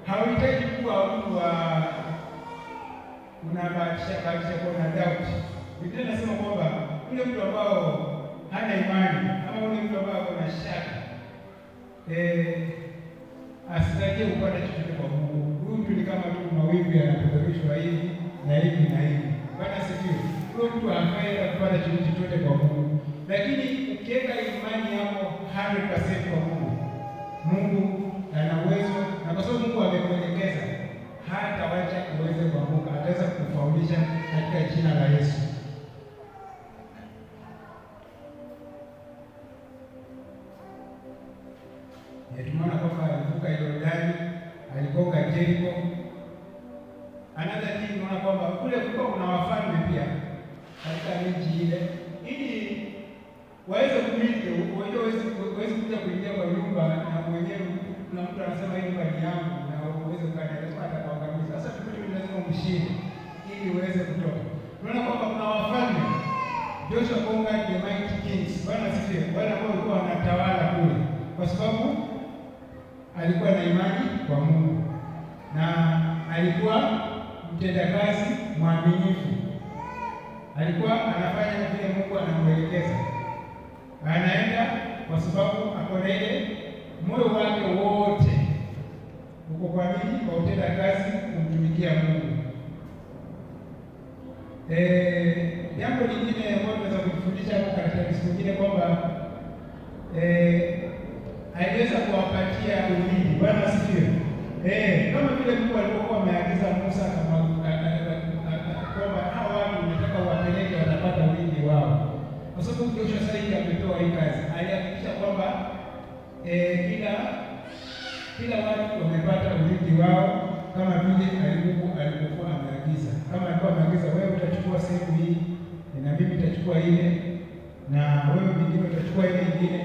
hauhitaji kuwa mtu wa unabahatisha kwa na doubt. Biblia inasema kwamba ule mtu ambao hana imani ama ule mtu ambao ana shaka asitarajie kupata chochote kwa Mungu. Huyu mtu ni kama tu mawimbi yanapeperushwa hivi na hivi na hivi. Bwana asifiwe. Huyo mtu hafai kupata chochote kwa Mungu. Lakini ukiweka imani yako 100% kwa Mungu, Mungu ana uwezo, na kwa sababu Mungu amekuelekeza, hata wacha uweze kuanguka, ataweza kufaulisha katika jina la Yesu. Tumeona kwamba alivuka Yordani, alikonga Jericho. Another thing, tunaona kwamba kule kulikuwa kuna wafalme pia katika miji ile, ili waweze kumiliki. Unajua waweze kuja kuingia kwa nyumba na mwenyewe na mtu anasema hii nyumba ni yangu na uweze kukaa, lazima atakuangamiza. Sasa tukio lazima mshinde ili uweze kutoka. Tunaona kwamba kuna wafalme, Joshua konga the mighty kings. Bwana asifiwe. Wale ambao walikuwa wanatawala kule kwa sababu alikuwa na imani kwa Mungu na alikuwa mtendakazi mwaminifu. Alikuwa anafanya vile Mungu anamwelekeza, anaenda kwa sababu ako na ile moyo wake wote uko kwa nini? Kwa utenda kazi kumtumikia Mungu. Jambo lingine ambalo tunaweza kufundisha hapo katika siku nyingine kwamba aliweza kuwapatia ulinzi. Bwana asifiwe. Kama vile Mungu alikuwa ameagiza Musa kama kwamba hawa watu wanataka wapeleke, watapata ulinzi wao. Kwa sababu Joshua sasa hivi ametoa hii kazi, alihakikisha kwamba kila watu wamepata ulinzi wao kama vile alivyokuwa ameagiza. Kama alikuwa ameagiza, wewe utachukua sehemu hii na mimi nitachukua ile na wewe mwingine utachukua ile nyingine,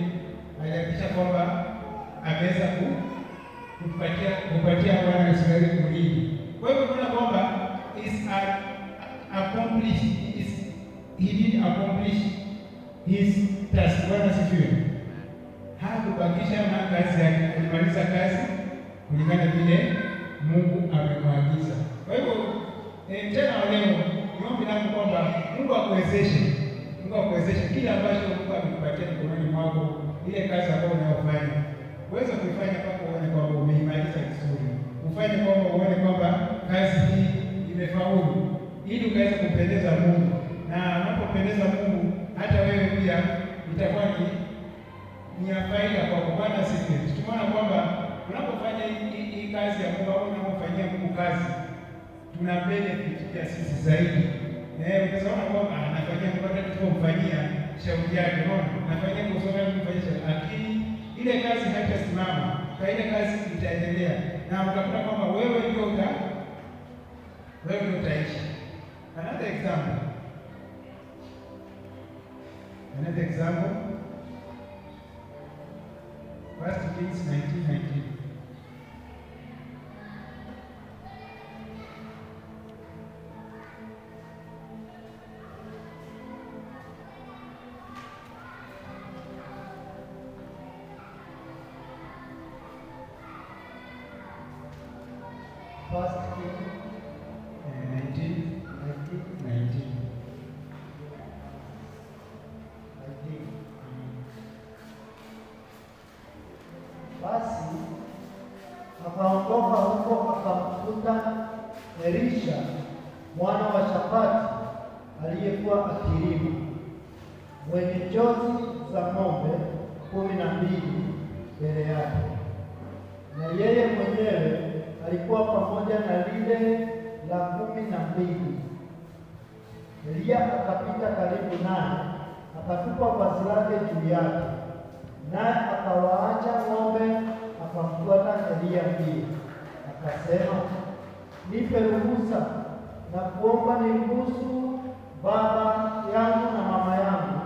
alihakikisha kwamba ameweza kupatia wana Israeli ulinzi. Kwa hivyo tunaona kwamba he did accomplish his task. Bwana asifiwe. Hakubakisha kazi yake, alimaliza kazi kulingana vile Mungu amemwagiza. Kwa hivyo tena leo niombe langu kwamba Mungu akuwezeshe kile ambacho Mungu amekupatia mikononi mwako, ile kazi ambayo unayofanya uweze kuifanya mpaka uone kwamba umeimaliza vizuri, ufanye kwamba uone kwamba kazi hii imefaulu, ili ukaweza kumpendeza Mungu. Na unapopendeza Mungu, hata wewe pia itakuwa ni ya faida kwa Bwana asifiwe. Tumeona kwamba unapofanya hii kazi ya Mungu au unapofanyia Mungu kazi, tuna benefit ya sisi zaidi. Utaona kwamba anafanyia Mungu, hata tukimfanyia shauri yake, unaona, nafanya kusoma kufanyisha, lakini ile kazi haitasimama, kwa ile kazi itaendelea, na utakuta kwamba wewe ndio utaishi. Another example. First Kings 19:19. First Kings 19:19. Basi akaondoka huko akamkuta Elisha mwana wa Shafati aliyekuwa akilima, mwenye jozi za ng'ombe 12 mbele yake, na yeye mwenyewe alikuwa pamoja na lile la 12. Eliya akapita karibu naye, akatupa vazi lake juu yake, naye akawaacha ng'ombe, akamfuata Eliya mbio. Akasema, nipe ruhusa na kuomba niruhusu baba yangu na mama yangu,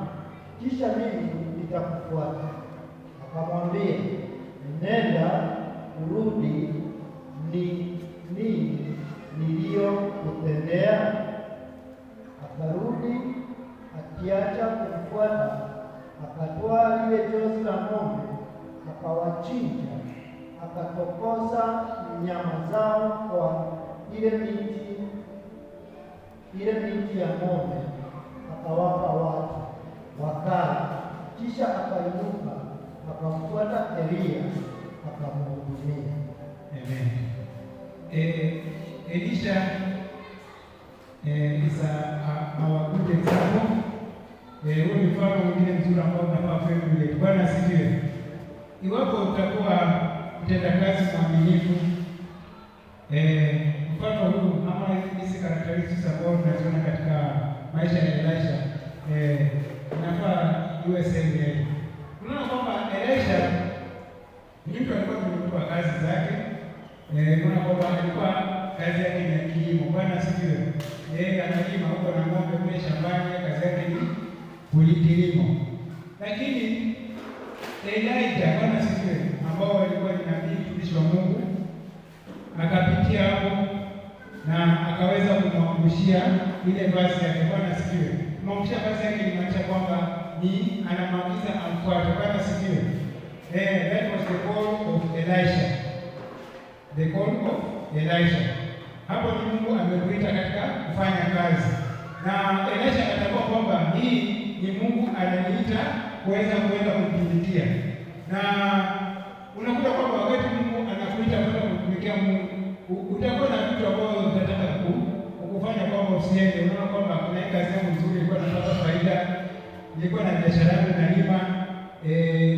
kisha mimi nitakufuata. Akamwambia, nenda urudi, ni nini niliyokutendea? Akarudi akiacha kumfuata, akatoa lile jozi la ng'ombe, akawachinja, akatokosa nyama zao kwa ile miti ya ng'ombe, akawapa watu wakala. Kisha akainuka akamfuata Eliya, akamhudumia. Amen. Elisha is our good example. Huu ni mfano mwingine mzuri ambao unafaa kuiga. Bwana asifiwe. Iwapo utakuwa mtendakazi mwaminifu, mfano huu ama hizi characteristics ambazo tunaziona katika maisha ya Elisha, inafaa iwe sehemu yetu. Tunaona kwamba Elisha mtu alikuwa mtu kazi zake, tunaona kwamba alikuwa kazi yake ni kilimo. Bwana asifiwe. Yeye analima huko na ng'ombe kule shambani, kazi yake ni kilimo. Lakini Elijah, Bwana asifiwe, ambao alikuwa ni nabii mtumishi wa Mungu, akapitia hapo na akaweza kumwangushia ile vazi yake. Bwana asifiwe. Kumwangushia vazi yake inamaanisha kwamba ni anamwagiza amfuate. Bwana asifiwe. That was the call of Elisha. The call of Elisha. Hapo ni Mungu amekuita katika kufanya kazi. Na Elisha akatambua kwamba hii ni Mungu ananiita kuweza kwenda kumtumikia. Na unakuta kwamba wakati Mungu anakuita kwenda kumtumikia Mungu, utakuwa na vitu ambavyo utataka kukufanya kwamba usiende. Unaona kwamba kuna kazi yangu nzuri, ilikuwa napata faida, nilikuwa na biashara yangu nalima,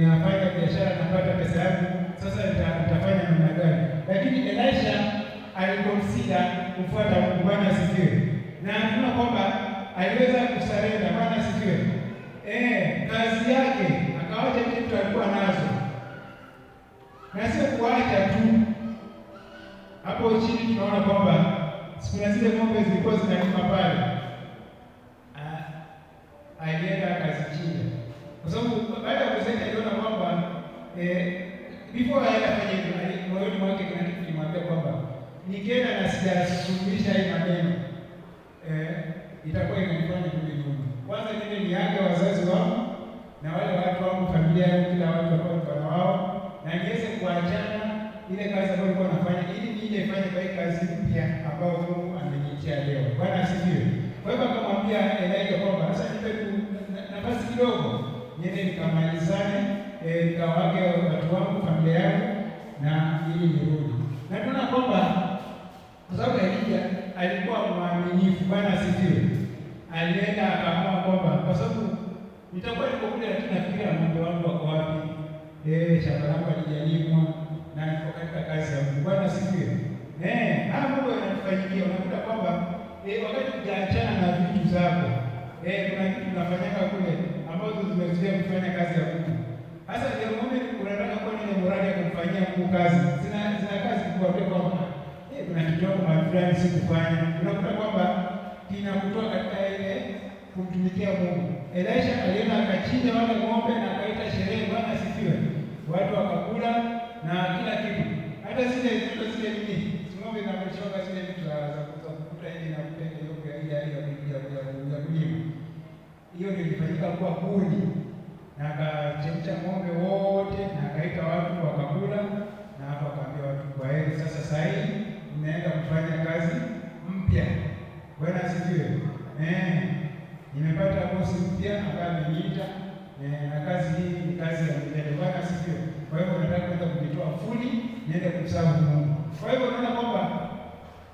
nafanya biashara napata pesa yangu, sasa nitafanya namna gani? Lakini Elisha aliconsider kufuata Mungu. Bwana asifiwe. Na tunaona kwamba aliweza kusarenda. Bwana asifiwe. Kazi yake akawacha kitu alikuwa nazo, na sio kuacha tu. Hapo chini tunaona kwamba kuna zile ng'ombe zilikuwa zinalima pale, alienda akazichinja, kwa sababu baada ya kuzeka aliona kwamba before aenda kwenye moyoni mwake kuna kitu kimwambia kwamba nikienda na sijasuluhisha hii maneno, itakuwa inanifanya kurudi nyuma. Kwanza nende niage wazazi wangu na wale watu wangu, familia yangu, kila watu ambao mfano wao, na niweze kuachana ile kazi ambayo nilikuwa nafanya, ili nije nifanye kwa hii kazi mpya ambayo Mungu amenitia leo. Bwana asifiwe. Kwa hivyo akamwambia Elijah kwamba sasa nipe nafasi kidogo, niende nikamalizane, nikawage watu wangu, familia yangu, na ili nirudi. Na tunaona kwamba kwa sababu Elijah alikuwa mwaminifu. Bwana asifiwe. Alienda akaamua kwamba kwa sababu nitakuwa niko kule, lakini nafikiri ng'ombe wangu wako wapi? Shamba langu halijalimwa na niko katika kazi ya Mungu. Bwana asifiwe. Haya mambo yanatufanyikia. Unakuta kwamba wakati hujaachana na vitu zako, kuna vitu unafanyaka kule ambazo zimezuia kufanya kazi ya Mungu. Sasa the moment unataka kuwa na morali ya kumfanyia Mungu kazi, zina kazi kukuambia kwamba kuna kitu chako mahali fulani si kufanya. Unakuta kwamba kinakutoa katika ile kumtumikia Mungu. Elisha alienda akachinja wale ng'ombe na akaita sherehe, Bwana asifiwe. Watu wakakula na kila kitu. Hata zile nini? Ng'ombe na mshoga zile vitu za kukuta hivi na kupenda hiyo ya kulima. Hiyo ndio ilifanyika kwa kuni. Na akachemsha ng'ombe wote na akaita watu wakakula na hapo akaambia watu kwa heri, sasa sasa nimeenda kufanya kazi mpya. Bwana asifiwe. Nimepata bosi mpya ambaye ameniita na kazi hii ni kazi ya milele. Bwana asifiwe. Kwa hivyo nataka kwenda kujitoa fuli niende kumsafu Mungu. Kwa hivyo unaona kwamba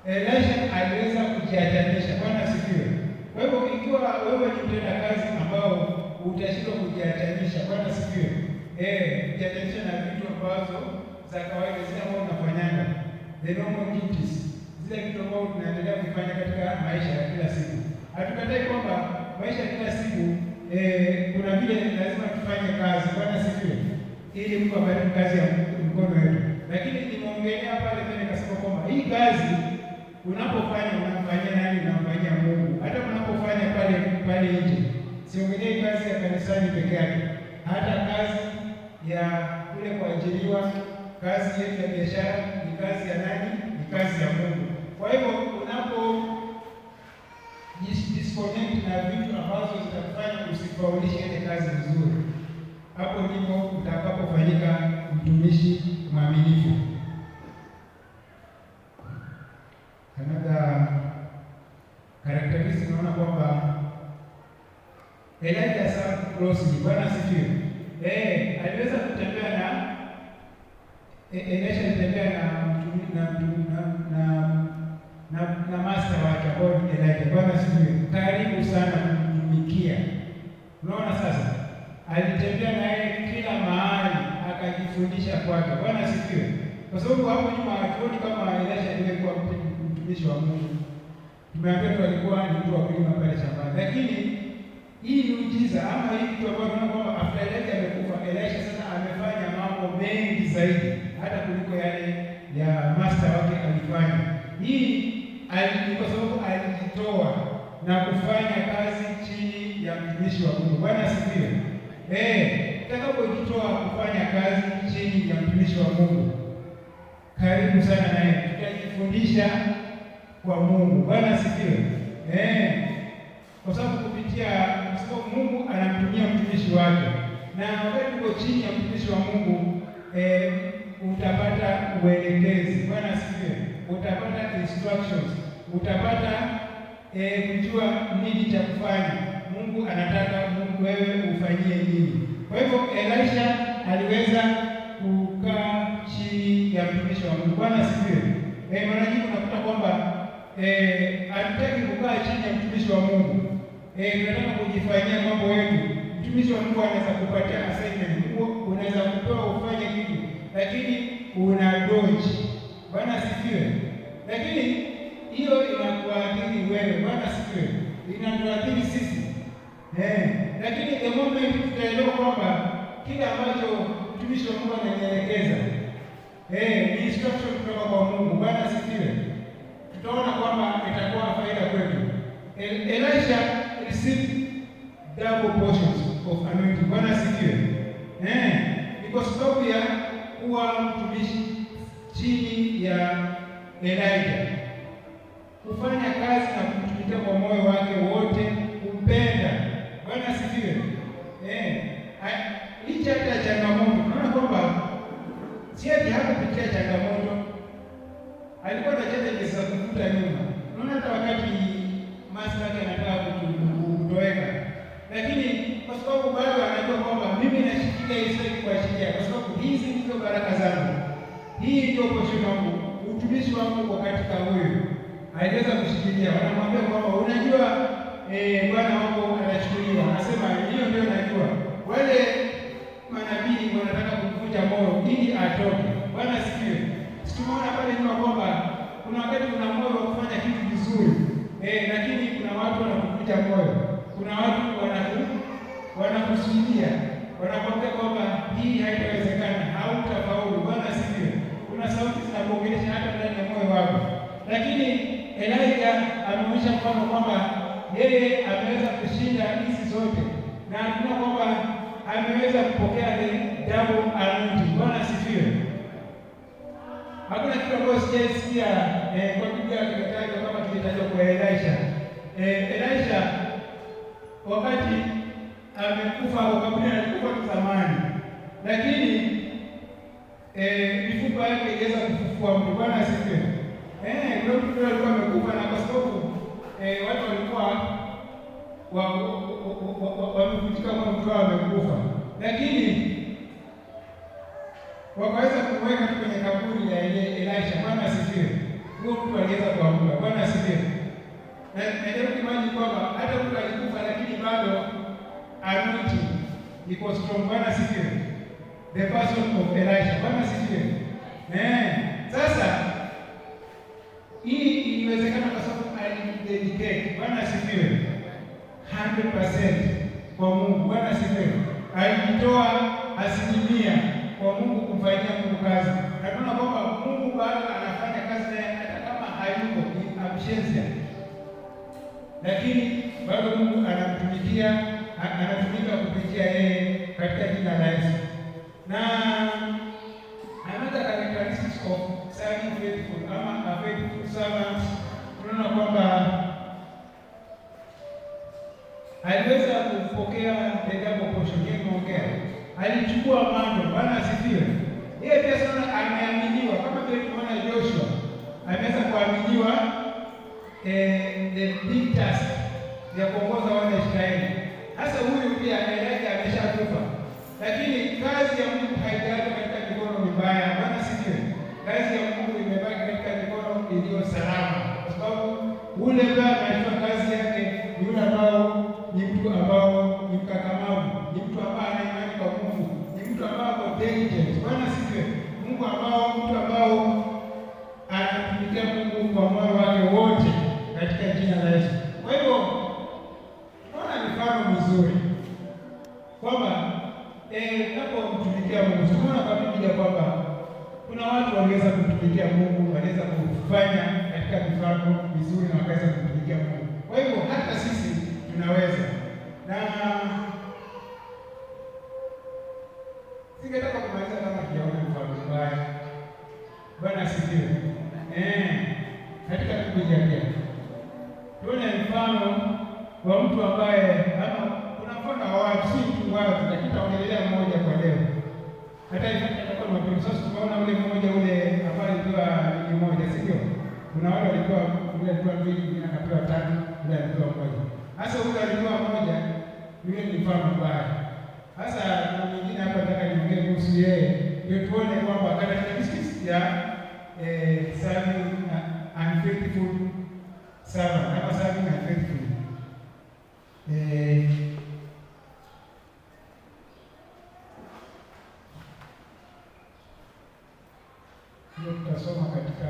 Elisha aliweza kujiachanisha. Bwana asifiwe. Kwa hivyo ikiwa wewe ni mtenda kazi ambao utashindwa kujiachanisha, Bwana asifiwe. Kujiachanisha na vitu ambazo za kawaida zile ambazo unafanyanga, the normal duties, zile vitu ambazo tunaendelea kufanya katika maisha ya kila siku. Hatukatai kwamba maisha ya kila siku kuna vile lazima tufanye kazi, Bwana asifiwe, ili Mungu abariki kazi ya mkono wetu. Lakini nimeongelea pale mbele nikasema kwamba hii kazi unapofanya unamfanyia nani? Unamfanyia Mungu. Hata unapofanya pale nje, siongelee kazi ya kanisani peke yake, hata kazi ya kule kuajiriwa, kazi yetu ya biashara ni kazi ya nani? Ni kazi ya Mungu. Kwa hivyo unapo disconnect na vitu ambazo zitakufanya usifaulishe ile kazi vizuri, hapo ndipo utakapofanyika mtumishi mwaminifu. Another characteristic naona kwamba Elijah served closely. Bwana asifiwe. Aliweza kutembea na Elisha alitembea na master wake ambao ni Elijah. Bwana asifiwe. Karibu sana kumtumikia. Unaona sasa? Alitembea naye kila mahali akajifundisha kwake. Bwana asifiwe. Kwa sababu hapo nyuma hatuoni kama Elisha alikuwa mtumishi wa Mungu. Tumeambia tu alikuwa ni mtu wa kulima pale shambani. Lakini hii miujiza ama hii kitu ambayo tunaona kwamba after Elijah amekufa, Elisha sasa amefanya mambo mengi zaidi hata kuliko yale ya master wake alifanya. Hii kwa sababu alijitoa na kufanya kazi chini ya mtumishi wa Mungu. Bwana asifiwe. Tutakapojitoa kufanya kazi chini ya mtumishi wa Mungu, karibu sana naye, tutajifundisha kwa Mungu. Bwana asifiwe. Kwa sababu Mungu anamtumia mtumishi wake, na wakati uko chini ya mtumishi wa Mungu utapata uelekezi. Bwana asifiwe. Utapata instructions, utapata kujua nini cha kufanya. Mungu anataka wewe ufanyie nini. Kwa hivyo Elisha aliweza kukaa chini ya mtumishi wa Mungu. Bwana asifiwe. Mara nyingi unakuta kwamba hatutaki kukaa chini ya mtumishi wa Mungu. Tunataka kujifanyia mambo yetu. Mtumishi wa Mungu anaweza kupatia assignment, unaweza kupewa ufanye kitu, lakini una dodge. Bwana asifiwe. Lakini hiyo inakuathiri wewe. Bwana asifiwe. Inatuathiri sisi. Lakini the moment tutaelewa kwamba kile ambacho mtumishi wa Mungu ananielekeza ni instruction kutoka kwa Mungu. Bwana asifiwe. Tutaona kwamba itakuwa faida kwetu. Elisha received double portions of anointing. Bwana asifiwe. Ni kwa sababu ya kuwa mtumishi chini ya Elijah, kufanya kazi na kumtumikia kwa moyo wake wote, kumpenda. Bwana asifiwe. Licha hata changamoto, unaona kwamba si ati hakupitia changamoto, alikuwa na challenges za kuvuta nyuma. Unaona hata wakati master yake anataka kutoweka, lakini kwa sababu bado anajua kwamba mimi nashikilia Israeli kwa sheria, kwa sababu hizi ndizo baraka zangu, hii ndio portion yangu, utumishi wangu kwa katika huyu, aliweza kushikilia. Wanamwambia kwamba unajua bwana wako anachukuliwa, anasema hiyo ndio najua. Wale manabii wanataka kumvunja moyo ili atoke. Bwana asifiwe. Tumeona pale nyuma kwamba kuna wakati una moyo wa kufanya kitu vizuri, lakini kuna watu wanakuvunja moyo, kuna watu wanakusudia, wanakwambia kwamba hii haitawezekana, hautafaulu. Bwana asifiwe. Kuna sauti zinakuongelesha hata ndani ya moyo wako, lakini Elijah ameonyesha mfano kwamba yeye ameweza kushinda hizi zote, na tuna kwamba ameweza kupokea the double anointing. Bwana asifiwe. Hakuna kitu ambacho sijasikia kwa Biblia kimetajwa kama kilitajwa kwa Elisha. Elisha wakati amekufa kwa kaburi, alikufa zamani, lakini mifupa yake iliweza kufufua mtu. Bwana asifiwe. Kuna mtu alikuwa amekufa, na kwa sababu watu walikuwa wamevunjika kwa mtu wao amekufa, lakini wakaweza kumweka tu kwenye kaburi ya Elisha. Bwana asifiwe. Huyo mtu aliweza kuamka. Bwana asifiwe. Na najaribu imani kwamba hata mtu alikufa, lakini bado anointing iko strong. Bwana asifiwe. The person of Elisha. Bwana asifiwe. Sasa hii iliwezekana kwa sababu alidedicate. Bwana asifiwe. 100% kwa Mungu. Bwana asifiwe. Alijitoa asilimia kwa Mungu, kumfanyia Mungu kazi. Na tunaona kwamba Mungu bado anafanya kazi naye hata kama hayuko ni absentia, lakini bado Mungu anamtumikia, anatumika kupitia yeye katika jina la Yesu. Na another characteristics of serving faithful ama a faithful servant, tunaona kwamba aliweza kupokea the double portion. Alichukua mando. Bwana asifiwe. Yeye pia sana ameaminiwa, kama vile tumeona Joshua ameweza kuaminiwa the big task ya kuongoza wana wa Israeli. Hasa huyu pia Elijah ameshakufa, lakini kazi ya Mungu haijaachwa katika mikono mibaya. Bwana asifiwe. Kazi ya Mungu imebaki katika mikono iliyo salama, kwa sababu ule ambaye anajua kazi yake ni yule ambao ni mtu ambao ni mkakamavu, ni mtu ambaye ana imani kwa Mungu, ni mtu ambao ako diligent. Bwana asifiwe. Mtu ambao anatumikia Mungu kwa moyo wake wote katika jina la Yesu. Kwa hivyo tunaona mifano mizuri kwamba tunapomtumikia Mungu, tunaona kwa Biblia kwamba kuna watu waliweza kumtumikia Mungu, waliweza kufanya katika mifano mizuri na wakaweza kumtumikia Mungu. Kwa hivyo hata sisi tunaweza, na singetaka kumaliza kama tujaona mfano mbaya. Bwana asifiwe. Katika Biblia pia tuone mfano wa mtu ambaye ama kuna mfano wa watu, si tu watu, lakini taongelea mmoja kwa leo. Hata hivi tutakuwa mapema. Sasa tunaona ule mmoja ule ambaye alikuwa ni mmoja, si ndio? Kuna wale walikuwa mbili, mwingine akapewa tatu, yule alikuwa mmoja. Sasa yule alikuwa mmoja, yule ni mfano mbaya. Sasa na mwingine hapa nataka niongee kuhusu yeye, ndio tuone kwamba characteristics ya serving unfaithful servant ama serving unfaithful. Ndio tutasoma katika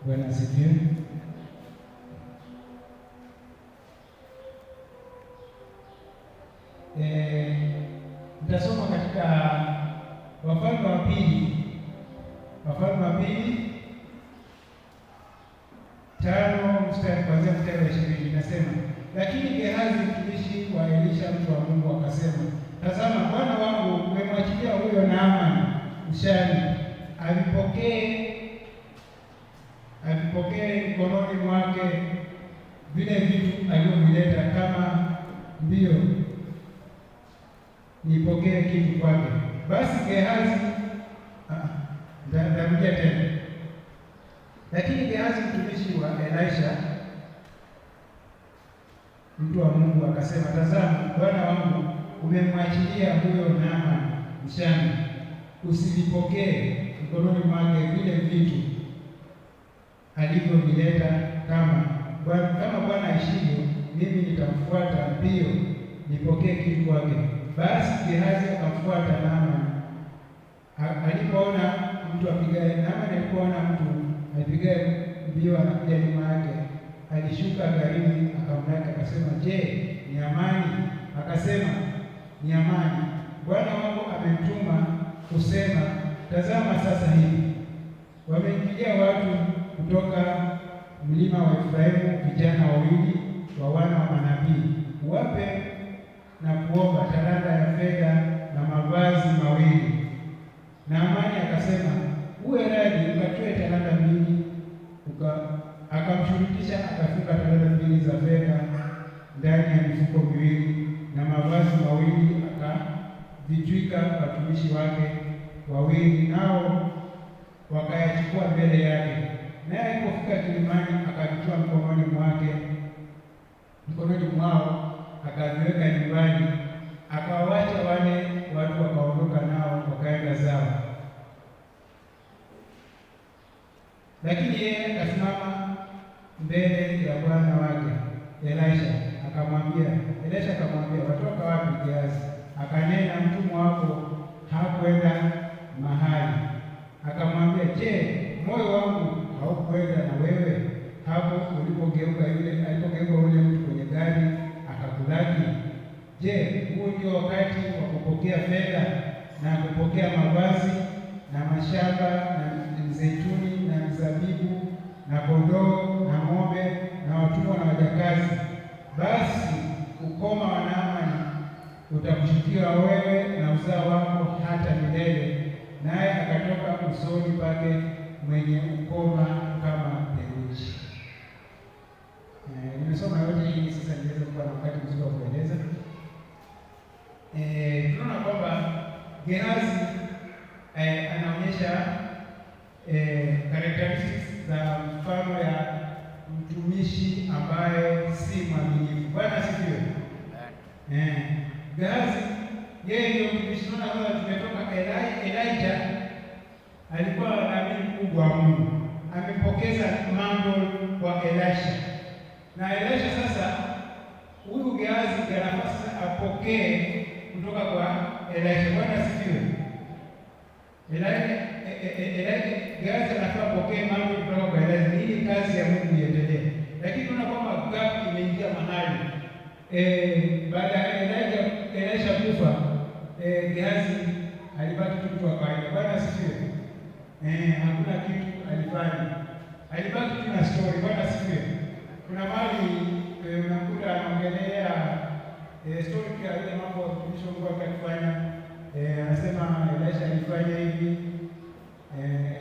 Bwana asifiwe. Nitasoma katika Wafalme wa Pili 5 mstari kuanzia mstari wa 20 inasema, lakini Gehazi mtumishi wa Elisha mtu wa Mungu akasema, tazama, bwana wangu umemwachilia huyo Naamani Mshami avipokee mkononi mwake vile vitu alivyovileta, kama mbio nipokee kitu kwake. Basi Gehazi ndarudia tena. Lakini Gehazi mtumishi wa Elisha mtu wa Mungu akasema, tazama, bwana wangu umemwachilia huyo Naamani Mshami, usivipokee mkononi mwake vile vitu alivyovileta, kama Bwana aishivyo, mimi nitamfuata mbio nipokee kitu kwake. Basi Gehazi akamfuata Naamani. Alipoona mtu apigaye mbio anakuja nyuma yake, alishuka garini akamlaki, akasema, je, ni amani? Akasema, ni amani. Bwana wangu amemtuma kusema, tazama, sasa hivi wameingilia watu kutoka mlima wa Efraimu, vijana wawili wa wana wa manabii, uwape na kuomba talanta ya fedha na mavazi mawili. Naamani akasema, uwe radhi ukatoe talanta mbili. Akamshurutisha akafunga talanta mbili za fedha ndani ya mifuko miwili, na mavazi mawili akavitwika watumishi wake wawili, nao wakayachukua mbele yake. Naye alipofika kilimani akavitoa mikononi mwao, akaviweka nyumbani, akawawacha wale watu, wakaondoka nao wakaenda zao. Lakini yeye akasimama mbele ya bwana wake Elisha akamwambia, watoka wapi Gehazi? Akanena, mtumwa wako hakwenda mahali. Akamwambia, je, moyo wangu haukwenda na wewe hapo alipogeuka yule mtu kwenye gari akakulaki? Je, huu ndio wakati wa kupokea fedha na kupokea mavazi na mashamba na mzeituni na mzabibu na kondoo na ng'ombe na watumwa na wajakazi? Basi ukoma wa Naamani utakushukia wewe na uzao wako hata milele. Naye akatoka usoni pake mwenye ukoma kama theluji. Nimesoma yote hii sasa niweze kuwa na wakati mzuri wa kueleza. Tunaona kwamba Gehazi anaonyesha characteristics za mfano ya mtumishi ambaye si mwaminifu. Bwana asifiwe. Gehazi yeye ndio mtumishi. Tunaona tumetoka Elijah alikuwa nabii mkubwa wa Mungu, amepokeza mambo kwa Elisha, na Elisha sasa, huyu Gehazi anafaa apokee kutoka kwa Elisha. Bwana asifiwe. Gehazi anafaa apokee mambo kutoka kwa Elisha ili kazi ya Mungu iendelee. Lakini tunaona kwamba gap imeingia mahali baada ya Elisha kufa, Gehazi alibaki tu mtu wa kawaida. Bwana asifiwe. Hakuna kitu alifanya, alibaki tu na story. Bwana asifiwe. Kuna mahali unakuta anaongelea story ya ile mambo mtumishi wa Mungu akifanya, anasema Elisha alifanya hivi,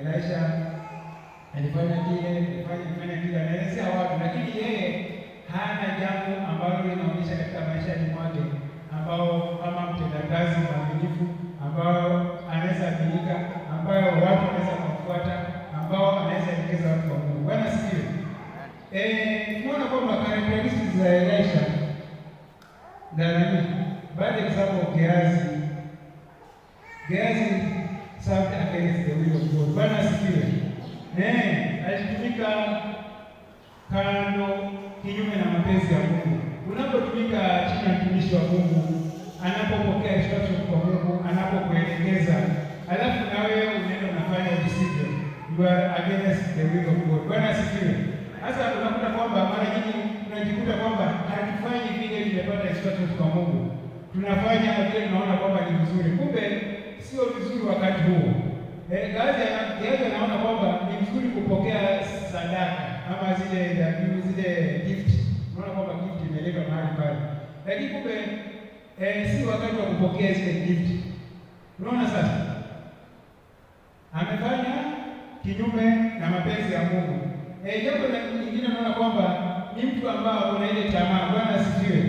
Elisha alifanya kile, alifanya kile, anaelezea watu, lakini yeye hana jambo ambalo linaonyesha katika maisha mwake ambao kama mtendakazi mwaminifu ambao anaweza kuiga, ambao watu wanaweza kufuata, ambao anaweza elekeza watu kwa Mungu. Bwana asifiwe. Tunaona kwamba characteristics za Elisha ndani baada ya sababu Gehazi served against the will of God. Bwana asifiwe. Alitumika kando kinyume na mapenzi ya Mungu. Unapotumika chini ya mtumishi wa Mungu, anapopokea instruction kwa Mungu, anapokuelekeza, alafu na wewe unaenda unafanya visivyo, you are against the will of God. Bwana asifiwe. Sasa tunakuta kwamba mara nyingi tunajikuta kwamba hatufanyi vile tumepata instruction kwa Mungu, tunafanya vile tunaona kwamba ni vizuri, kumbe sio vizuri wakati huo. Gazi anaona kwamba ni vizuri kupokea sadaka ama zile dhabihu, zile gift. Unaona kwamba gift imeletwa mahali pale, lakini kumbe si wakati wa kupokea zile gift. Unaona sasa amefanya kinyume na mapenzi ya Mungu. Jambo lingine unaona kwamba ni mtu ambao kuna ile tamaa. Bwana asifiwe.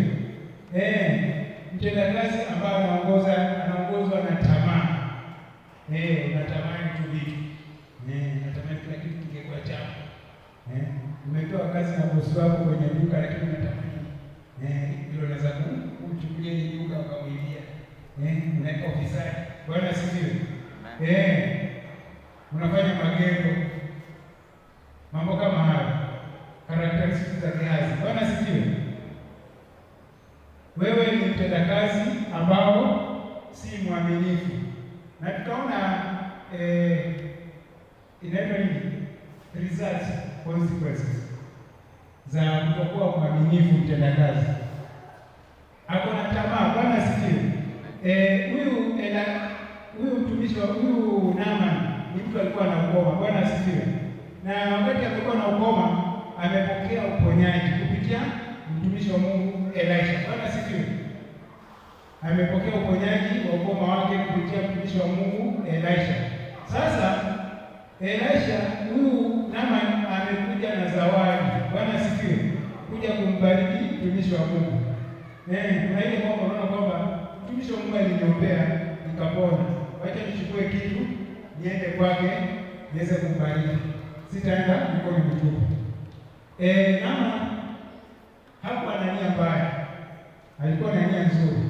Mtendakazi ambao anaongozwa na tamaa. Unatamani tu vitu. Unatamani kila kitu kingekuwa chako. Umepewa kazi na bosi wako kwenye duka, lakini unatamani hilo unaweza kumchukulia ile duka ukamwibia. Unaweka ofisadi. Bwana asifiwe. Unafanya magendo. Mambo kama hayo. Characteristics za Gehazi. Bwana asifiwe. Wewe ni mtendakazi ambao si mwaminifu. Na tutaona inaitwa nini? Results, consequences za kutokuwa mwaminifu mtendakazi. Hakuna tamaa. Bwana asifiwe. Huyu mtumishi wa huyu Naaman ni mtu alikuwa na ukoma. Bwana asifiwe. Na wakati alikuwa na ukoma amepokea uponyaji kupitia mtumishi wa Mungu Elisha. Bwana asifiwe. Amepokea uponyaji wa ukoma wake kupitia mtumishi wa Mungu Elisha. Sasa Elisha huyu Naaman amekuja na zawadi. Bwana asifiwe. Kuja kumbariki mtumishi wa Mungu. Kuna ile mambo unaona kwamba mtumishi wa Mungu aliniombea nikapona. Wacha nichukue kitu niende kwake niweze kumbariki. Sitaenda mikono mitupu. Naaman hakuwa na nia mbaya. Alikuwa na nia nzuri.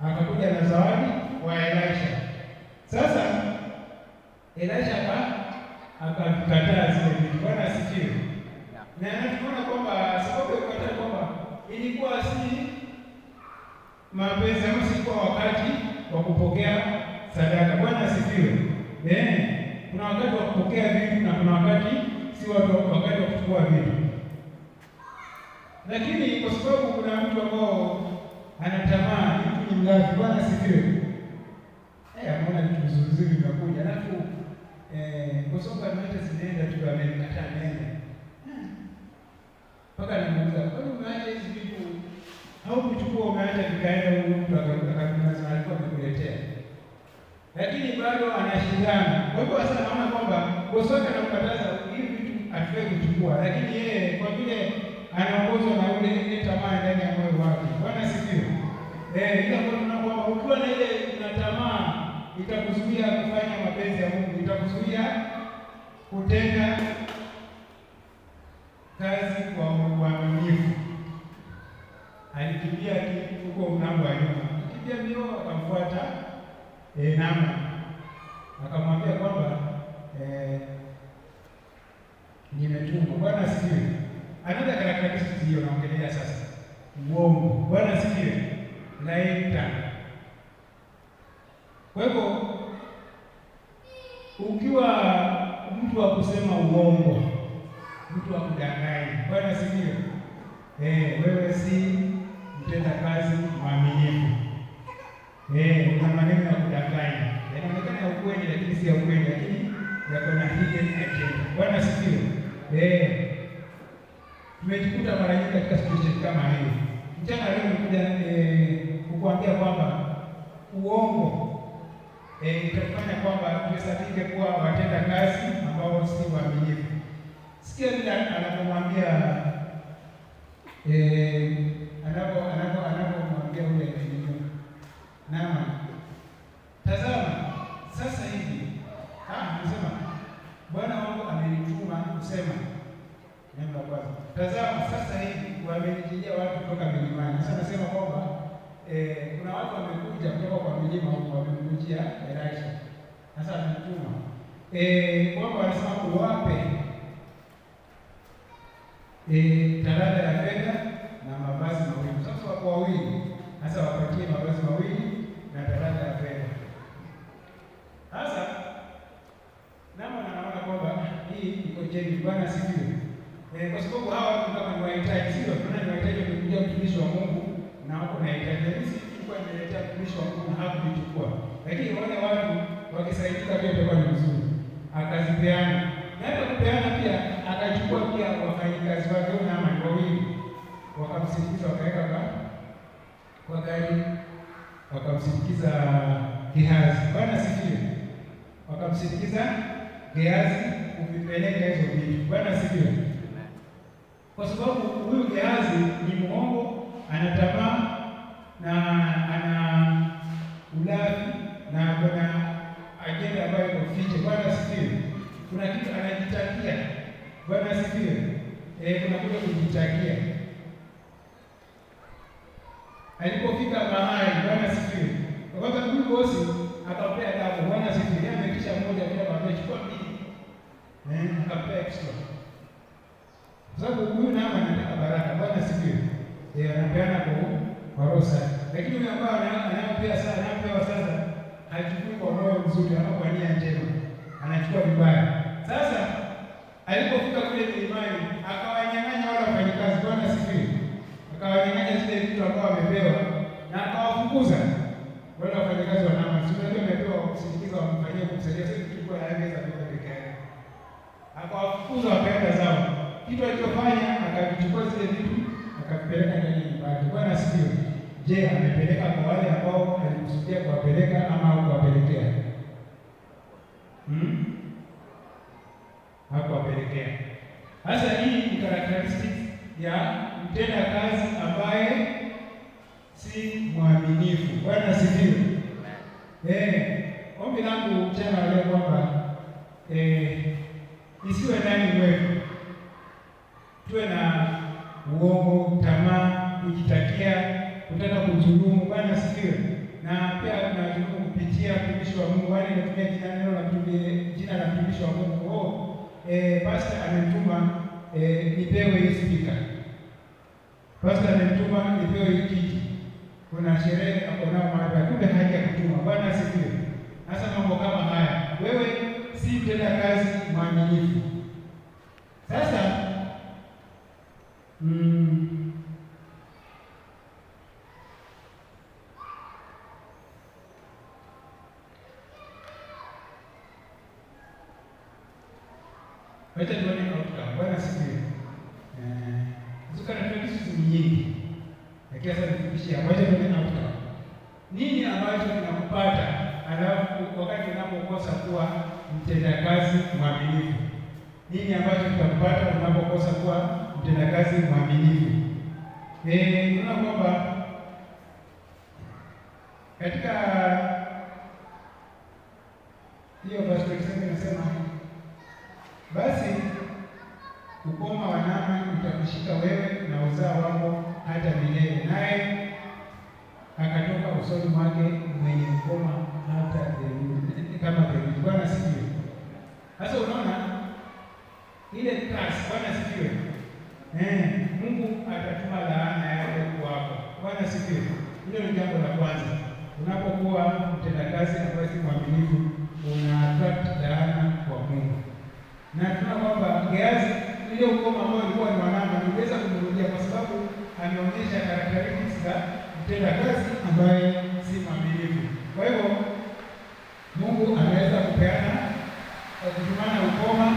Akakuja na zawadi kwa Elisha. Sasa Elisha akakataa zile vitu. Bwana asifiwe. Na tunaona kwamba sababu ya kukataa kwamba ilikuwa si mapenzi ama si kwa wakati wa kupokea sadaka. Bwana asifiwe. Kuna wakati wa kupokea vitu na kuna wakati si wakati wa kuchukua vitu. Lakini kwa sababu kuna mtu ambao anatamaa, mtu ni mlafi. Bwana asifiwe. Anaona vitu vizuri vinakuja, alafu kwa sababu ameacha zinaenda tu, amekataa nenda. Mpaka anamuuliza, "Kwani umeacha hizi vitu? Au kuchukua umeacha vikaenda huko mtu akakunasa alikuwa amekuletea?" Lakini bado anashindana. Kwa hivyo sasa naona kwamba bosi wake anamkataza hivi vitu afai kuchukua, lakini yeye kwa vile anaongozwa na ile tamaa ndani ya moyo wake. Bwana asifiwe. Ila kwa kwamba ukiwa na ile una tamaa itakuzuia kufanya mapenzi ya Mungu, itakuzuia kutenda kazi kwa uaminifu. Alikimbia huko mlango wa nyuma. Akimbia mbio akamfuata Naaman. Akamwambia kwamba nimetumwa. Bwana asifiwe. Another characteristic hiyo naongelea sasa. Uongo. Bwana asifiwe. Laita. Kwa hivyo ukiwa mtu wa kusema uongo, mtu wa kudanganya, Bwana asifiwe. Wewe si mtenda kazi mwaminifu. Una maneno ya kudanganya. Yanaonekana ya ukweli lakini si ya ukweli, lakini yako na hidden agenda. Bwana asifiwe. Tumejikuta mara nyingi katika situation kama hiyo. Mchana leo nimekuja kukuambia kwamba uongo itakufanya kwamba tuhesabike kuwa watenda kazi ambao si waaminifu. Sikia vile anapomwambia anapomwambia ule Naaman, tazama sasa hivi anasema Bwana wangu amenituma kusema neno la kwanza. Tazama sasa hivi wamenijia watu kutoka milimani. Sasa nasema kwamba kuna watu wamekuja kutoka kwa milima huko, wamemjia Elisha. Sasa ametuma kwamba wanasema uwape talanta ya fedha na mavazi mawili. Sasa wako wawili, sasa wapatie mavazi mawili na talanta ya fedha. Sasa Naaman anaona kwamba hii iko jeni. Bwana asifiwe. Kwa sababu hawa watu kama ni wahitaji, sio tunaona ni wahitaji, wamekuja mtumishi wa Mungu na wako na hitaji. Sisi tulikuwa tunaletea mtumishi wa Mungu na hakuchukua. lakini wale watu wakisaidika pia itakuwa ni vizuri. Akazipeana, na hata kupeana pia akachukua pia wafanyikazi wake Naamani wawili, wakamsindikiza wakaweka kwa gari, wakamsindikiza Gehazi. Bwana asifiwe. Wakamsindikiza Gehazi kuvipeleka hizo vitu. Bwana asifiwe. Kwa sababu huyu Gehazi ni muongo, ana tamaa na ana ulafi na kuna ajenda ambayo iko fiche. Bwana asifiwe. Kuna kitu anajitakia. Bwana asifiwe. Kuna kule kujitakia. Alipofika mahali, Bwana asifiwe, kwa sababu huyu bosi akampea damu. Bwana asifiwe. Yeye amekisha mmoja pia amechukua mbili. Akampea extra. Kwa sababu huyu Naamani anataka baraka. Bwana asifiwe. Anapeana kwa roho safi. Lakini yule ambaye anayopewa sasa hachukui kwa roho nzuri ama kwa nia njema. Anachukua vibaya. Sasa alipofika kule milimani akawanyang'anya wale wafanyikazi. Bwana asifiwe. Akawanyang'anya zile vitu ambao wamepewa na akawafukuza wale wafanyikazi wa Naamani. Sio ndio wamepewa kusindikiza wamfanyie kumsaidia sisi tulikuwa hayaweza kuweka peke yake. Akawafukuza wakaenda zao. Kitu alichofanya akavichukua zile vitu akapeleka ndani ya nyumba. Bwana asifiwe. Je, amepeleka kwa wale ambao alikusudia kuwapeleka ama hakuwapelekea? Hakuwapelekea. Sasa hii ni characteristics ya mtenda kazi ambaye si mwaminifu. Bwana asifiwe. Ombi langu mchana leo kwamba isiwe ndani mwetu tuwe na uongo, tamaa, kujitakia, kutaka kudhulumu. Bwana asifiwe. Na pia tunadhulumu kupitia mtumishi wa Mungu. Wale wanatumia jina la mtumishi wa Mungu. Pastor ametuma nipewe hii speaker. Pastor ametuma nipewe hii kiti. Kuna sherehe hapo nao mahali kumbe haja kutuma. Bwana asifiwe. Sasa mambo kama haya, wewe si mtenda kazi mwaminifu. Sasa wacha tuone outcome. Bwana asifiwe. Zikana nyingi. Lakini sasa nifikishia wacha tuone outcome. Nini ambacho kinakupata alafu wakati unapokosa kuwa mtendakazi mwaminifu? Nini ambacho kitakupata unapokosa kuwa mtendakazi mwaminifu? Tunaona kwamba katika hiyo verse 27 inasema, basi ukoma wa Naamani utakushika wewe na uzao wako hata milele, naye akatoka usoni mwake mwenye ukoma hata theluthi, kama theluthi. Bwana asifiwe. Sasa unaona ile kasi. Bwana asifiwe. Mungu atatuma laana yake kwako. Bwana asifiwe. Hilo ni jambo la kwanza. Unapokuwa mtendakazi ambaye si mwaminifu, una attract laana kwa Mungu. Na tunaona kwamba Gehazi ile ukoma ambao ilikuwa ni wanama niweza kumrudia kwa sababu ameonyesha characteristics za mtendakazi ambaye si mwaminifu. Kwa hivyo Mungu anaweza kupeana kwa kutumana ukoma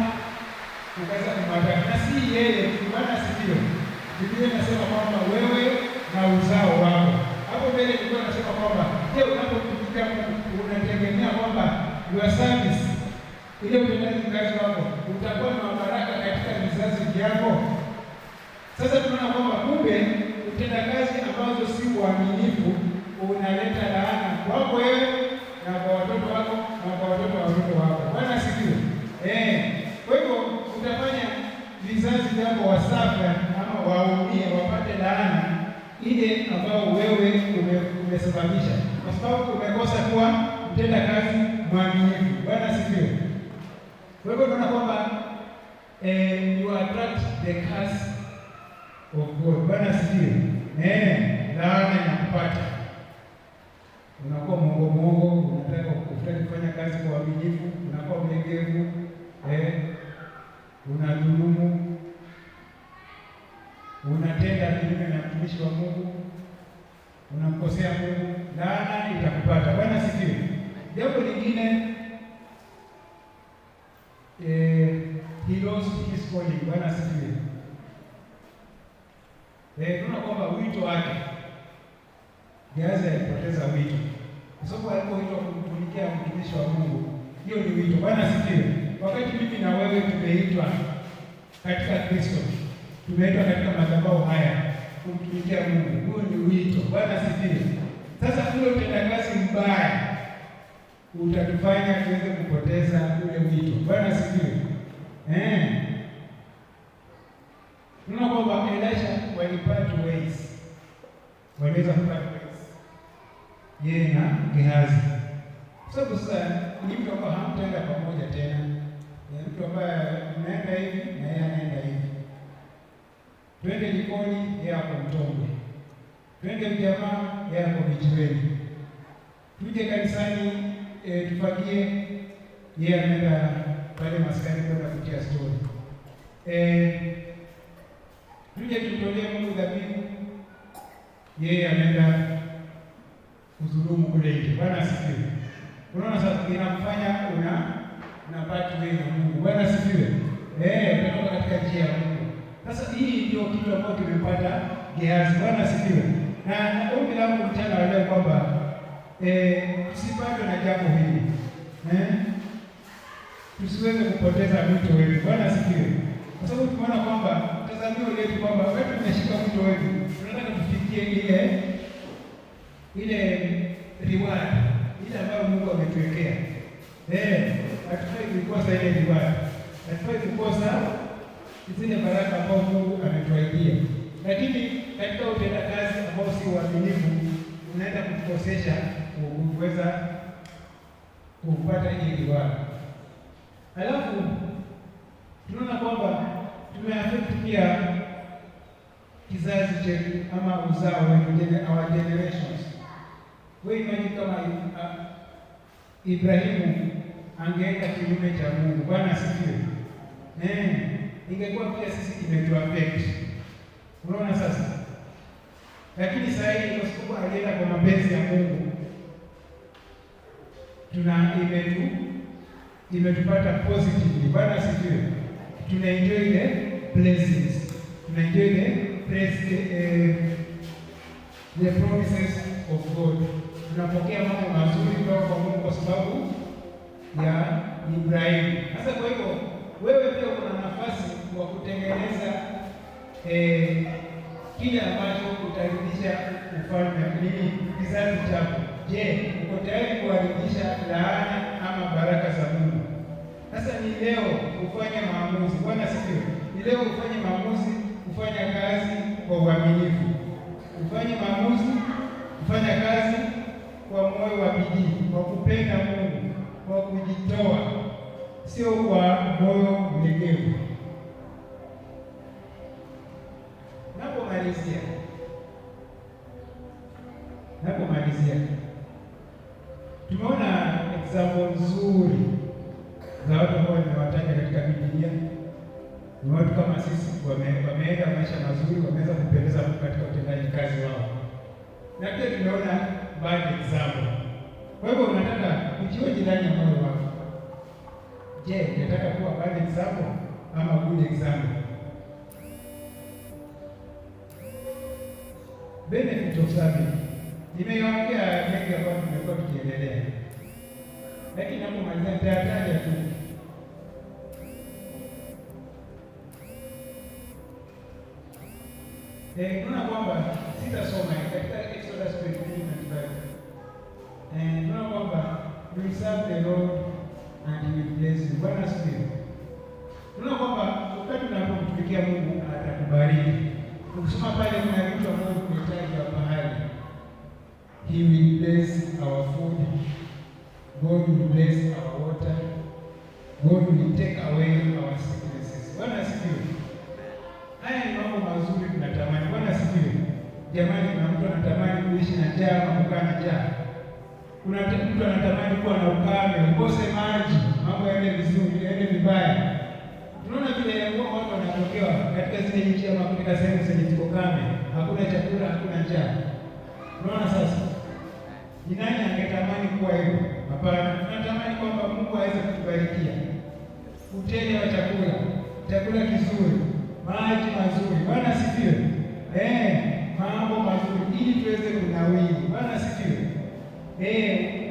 ukaweza kumwataka, na si yeye. Bwana asifiwe. Biblia inasema kwamba wewe na uzao wako. Hapo mbele ilikuwa inasema kwamba je, unapotumikia Mungu unategemea kwamba your service ile utendaji kazi wako utakuwa na baraka katika vizazi vyako? Sasa tunaona kwamba kumbe utendakazi ambazo si uaminifu unaleta laana kwako wewe na kwa watoto wako na kwa watoto wa watoto wako. Bwana asifiwe. Kwa hivyo utafanya vizazi vyako wasafa ama waumie, wapate laana ile ambayo wewe umesababisha kwa sababu umekosa kuwa mtenda kazi mwaminifu. Bwana asifiwe. Kwa hivyo tunaona kwamba you attract the curse of God. Bwana asifiwe. Laana inakupata. Unakuwa mwongo, unataka kufanya kazi kwa uaminifu, unakuwa mlegevu, unadhulumu, unatenda kinyume na mtumishi wa Mungu, unamkosea Mungu, laana itakupata. Bwana asifiwe. Jambo lingine, he lost his calling. Bwana asifiwe. Tunaona kwamba wito wake, Gehazi alipoteza wito, kwa sababu alipoitwa kumtumikia mtumishi wa Mungu, hiyo ni wito. Bwana asifiwe. Wakati mimi na wewe tumeitwa katika Kristo, tumeitwa katika madhabahu haya kumtumikia Mungu, huo ni wito. Bwana asifiwe. Sasa ule utendakazi mbaya utatufanya tuweze kupoteza ule wito. Bwana asifiwe. Tunaona kwamba Elisha walipata ways, waliweza kupata ways yeye na Gehazi, kwa sababu sasa ni mtu ambaye hamtaenda pamoja tena, ni mtu ambaye unaenda hivi na yeye anaenda hivi. Twende jikoni, yeye ako Mtongwe. Twende mjamaa, yeye ako Vijiweni. Tuje kanisani, tufagie, yeye anaenda pale maskani kwenda kutia story. Tuje tutolee Mungu dhabihu, yeye anaenda kudhulumu kule nje. Bwana asifiwe. Unaona sasa inamfanya unapata wewe na Mungu. Bwana asifiwe. Unatoka katika njia ya Mungu. Sasa hii ndio kitu ambacho kimepata Gehazi. Bwana asifiwe. Na ombi langu mchana wa leo kwamba tusipatwe na jambo hili. Tusiweze kupoteza wito wetu. Bwana asifiwe. Kwa sababu tumeona kwamba tazamio letu kwamba wewe tumeshika wito wetu, tunataka tufikie ile reward ile ambayo Mungu ametuwekea. Hatufai kukosa ile reward. Hatufai kukosa zile baraka ambazo Mungu ametuahidia. Lakini katika utendakazi ambao si uaminifu, unaenda kutukosesha kuweza kupata ile reward. Halafu tunaona kwamba tumeaffect pia kizazi chetu ama uzao wetu, our generations. Wewe imagine kama Ibrahimu angeenda kinyume cha Mungu. Bwana asifiwe. Ingekuwa pia sisi imetuaffect. Unaona sasa? Lakini sasa hivi kwa sababu alienda kwa mapenzi ya Mungu, imetupata positively. Bwana asifiwe. Tunaenjoy the blessings. Tunaenjoy the promises of God. Tunapokea mambo mazuri kutoka kwa Mungu kwa sababu ya Ibrahimu. Sasa kwa hivyo wewe pia una nafasi wa kutengeneza kile ambacho utarudisha ufalme kizazi chako. Je, uko tayari kuharibisha laana ama baraka za Mungu? Sasa ni leo ufanye maamuzi. Bwana asifiwe. Ni leo ufanye maamuzi, ufanye kazi kwa uaminifu. Ufanye maamuzi, ufanye kazi kwa moyo wa bidii, kwa kupenda Mungu, kwa kujitoa, sio kwa moyo mlegevu. Napomalizia, tumeona example nzuri za watu ambao nimewataja katika Biblia. Ni watu kama sisi wameenda maisha mazuri, wameweza kupendeza Mungu katika utendaji kazi wao, na pia tumeona bad example. Kwa hivyo unataka ujione ndani ya moyo wako. Je, unataka kuwa bad example ama good example? Benefit of serving. Nimeongea mengi ambayo tumekuwa tukiendelea, lakini napomalizia nitataja tu. Tunaona kwamba sitasoma katika Exodus 23:25. Tunaona kwamba we serve the Lord and he will bless you. Bwana asifiwe. Tunaona kwamba wakati tunapomtumikia Mungu atakubariki. Ukisoma pale kuna vitu ambavyo tunahitaji hapa hali. He will bless our food. God will bless our water. God will take away our sicknesses. Bwana asifiwe. Haya ni mambo mazuri tunatamani. Bwana asifiwe. Jamani, kuna mtu anatamani kuishi na njaa ama kukaa na njaa. Kuna mtu anatamani kuwa na ukame, ukose maji, mambo yaende vizuri, yaende vibaya. Tunaona vile watu wanatokewa katika zile nchi ama katika sehemu zenye ziko kame, hakuna chakula, hakuna njaa. Unaona sasa? Ni nani angetamani kuwa hivyo? Hapana, tunatamani kwamba Mungu aweze kutubarikia utele wa chakula kizuri, maji mazuri. Bwana asifiwe. Mambo mazuri ili tuweze kunawiri. Bwana asifiwe.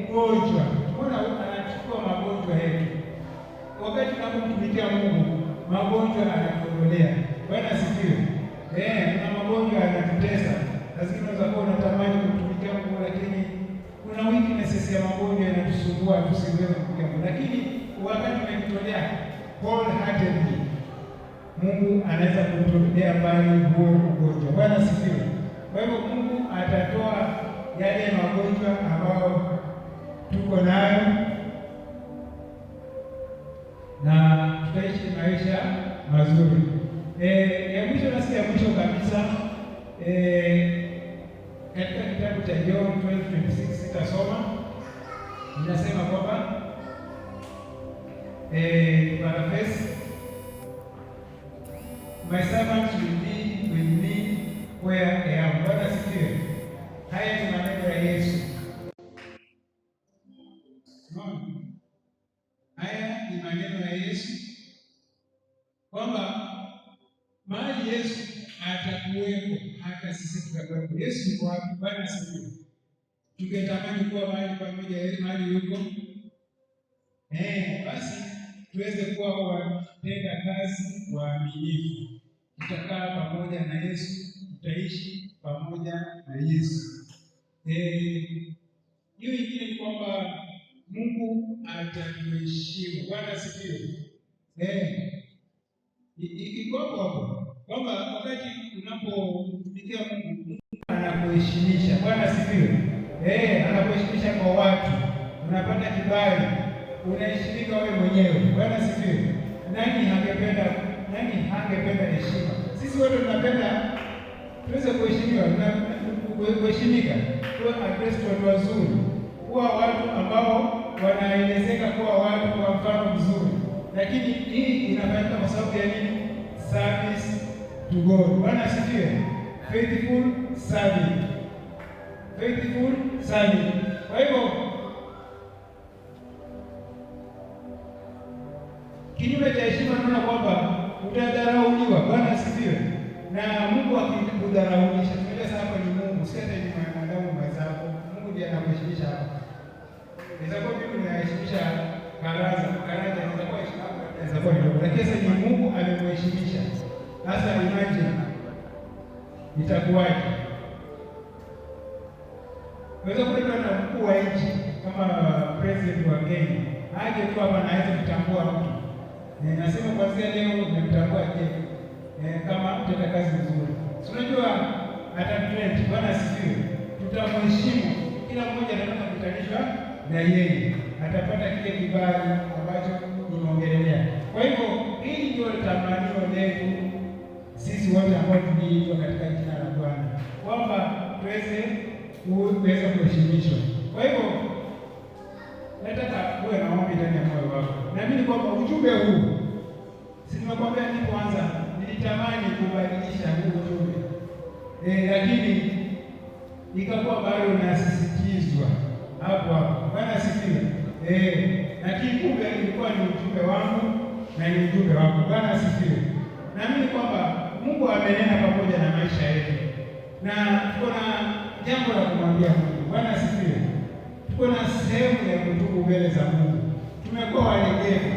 Ugonjwa, tunaona anachukua magonjwa yetu. Wakati tunapomtumikia Mungu, magonjwa anatuondolea. Bwana asifiwe. Kuna magonjwa yanatutesa. Lazima unaweza kuwa unatamani kumtumikia Mungu, lakini kuna weaknesses ya magonjwa yanatusumbua tusiweze kumtumikia Mungu. Lakini wakati tunajitolea wholeheartedly, Mungu anaweza kututolea mbali huo ugonjwa. Bwana asifiwe. Kwa hivyo Mungu atatoa yale magonjwa ambayo tuko nayo na tutaishi maisha mazuri. Ya mwisho kabisa, katika kitabu cha John 12:26 sitasoma, inasema kwamba paraphrase, my servants will be with me where I am. Bwana asifiwe. Haya ni maneno ya Yesu. Haya ni maneno ya Yesu kwamba mahali Yesu atakuwepo hata sisi tutakuwepo. Yesu yuko wapi? Bwana asifiwe. Tungetamani kuwa mahali pamoja, mahali yuko. Basi tuweze kuwa watenda kazi waaminifu. Tutakaa pamoja na Yesu, tutaishi pamoja na Yesu. Hiyo ingine ni kwamba Mungu atatuheshimu. Bwana asifiwe. Iko hapo kwamba wakati unapomtumikia Mungu, Mungu anakuheshimisha. Bwana asifiwe. Anakuheshimisha kwa watu, unapata kibali, unaheshimika wewe mwenyewe. Bwana asifiwe. Nani hangependa heshima? Sisi wote tunapenda tuweze kuheshimiwa, kuheshimika, kuwa address watu wazuri, kuwa watu ambao wanaelezeka kuwa watu kwa mfano mzuri. Lakini hii inafanyika kwa sababu ya nini? Service to God. Bwana asifiwe. Faithful serving. Faithful serving. Kwa hivyo kinyume cha heshima tunaona kwamba utadharauliwa. Bwana asifiwe. Na Mungu akikudharaulisha, tunaeleza hapa ni Mungu, si hata ni mwanadamu mwenzako. Mungu ndiye anakuheshimisha hapa. Inaweza kuwa mimi ninaheshimisha Karaza inaweza kuwa heshima, inaweza kuwa ndogo, lakini sasa ni Mungu amemheshimisha. Sasa imagine itakuwaje? Unaweza kuleta na mkuu wa nchi kama president wa Kenya aje tu hapa na aweze kutambua mtu. Nasema kwanza leo nimemtambua kama mtenda kazi nzuri. Unajua atatrend. Bwana asifiwe. Tutamheshimu. Kila mmoja anataka kutanishwa na yeye. Atapata kile kibali ambacho nimeongelea. Kwa hivyo hili ndio tamanio letu sisi wote ambao tuliitwa katika jina la Bwana, kwamba tuweze kuheshimishwa. Kwa hivyo nataka uwe na maombi ndani ya moyo wako. Naamini kwamba ujumbe huu, si nimekwambia nilipoanza nilitamani kubadilisha huu ujumbe, lakini ikakuwa bado unasisitizwa hapo. Bwana asifiwe. Lakini kumbe ilikuwa ni ujumbe wangu na ni ujumbe wako. Bwana asifiwe. Naamini kwamba Mungu amenena pamoja na maisha yetu, na tuko na jambo la kumwambia Mungu. Bwana asifiwe. Tuko na sehemu ya kutubu mbele za Mungu. Tumekuwa walegevu.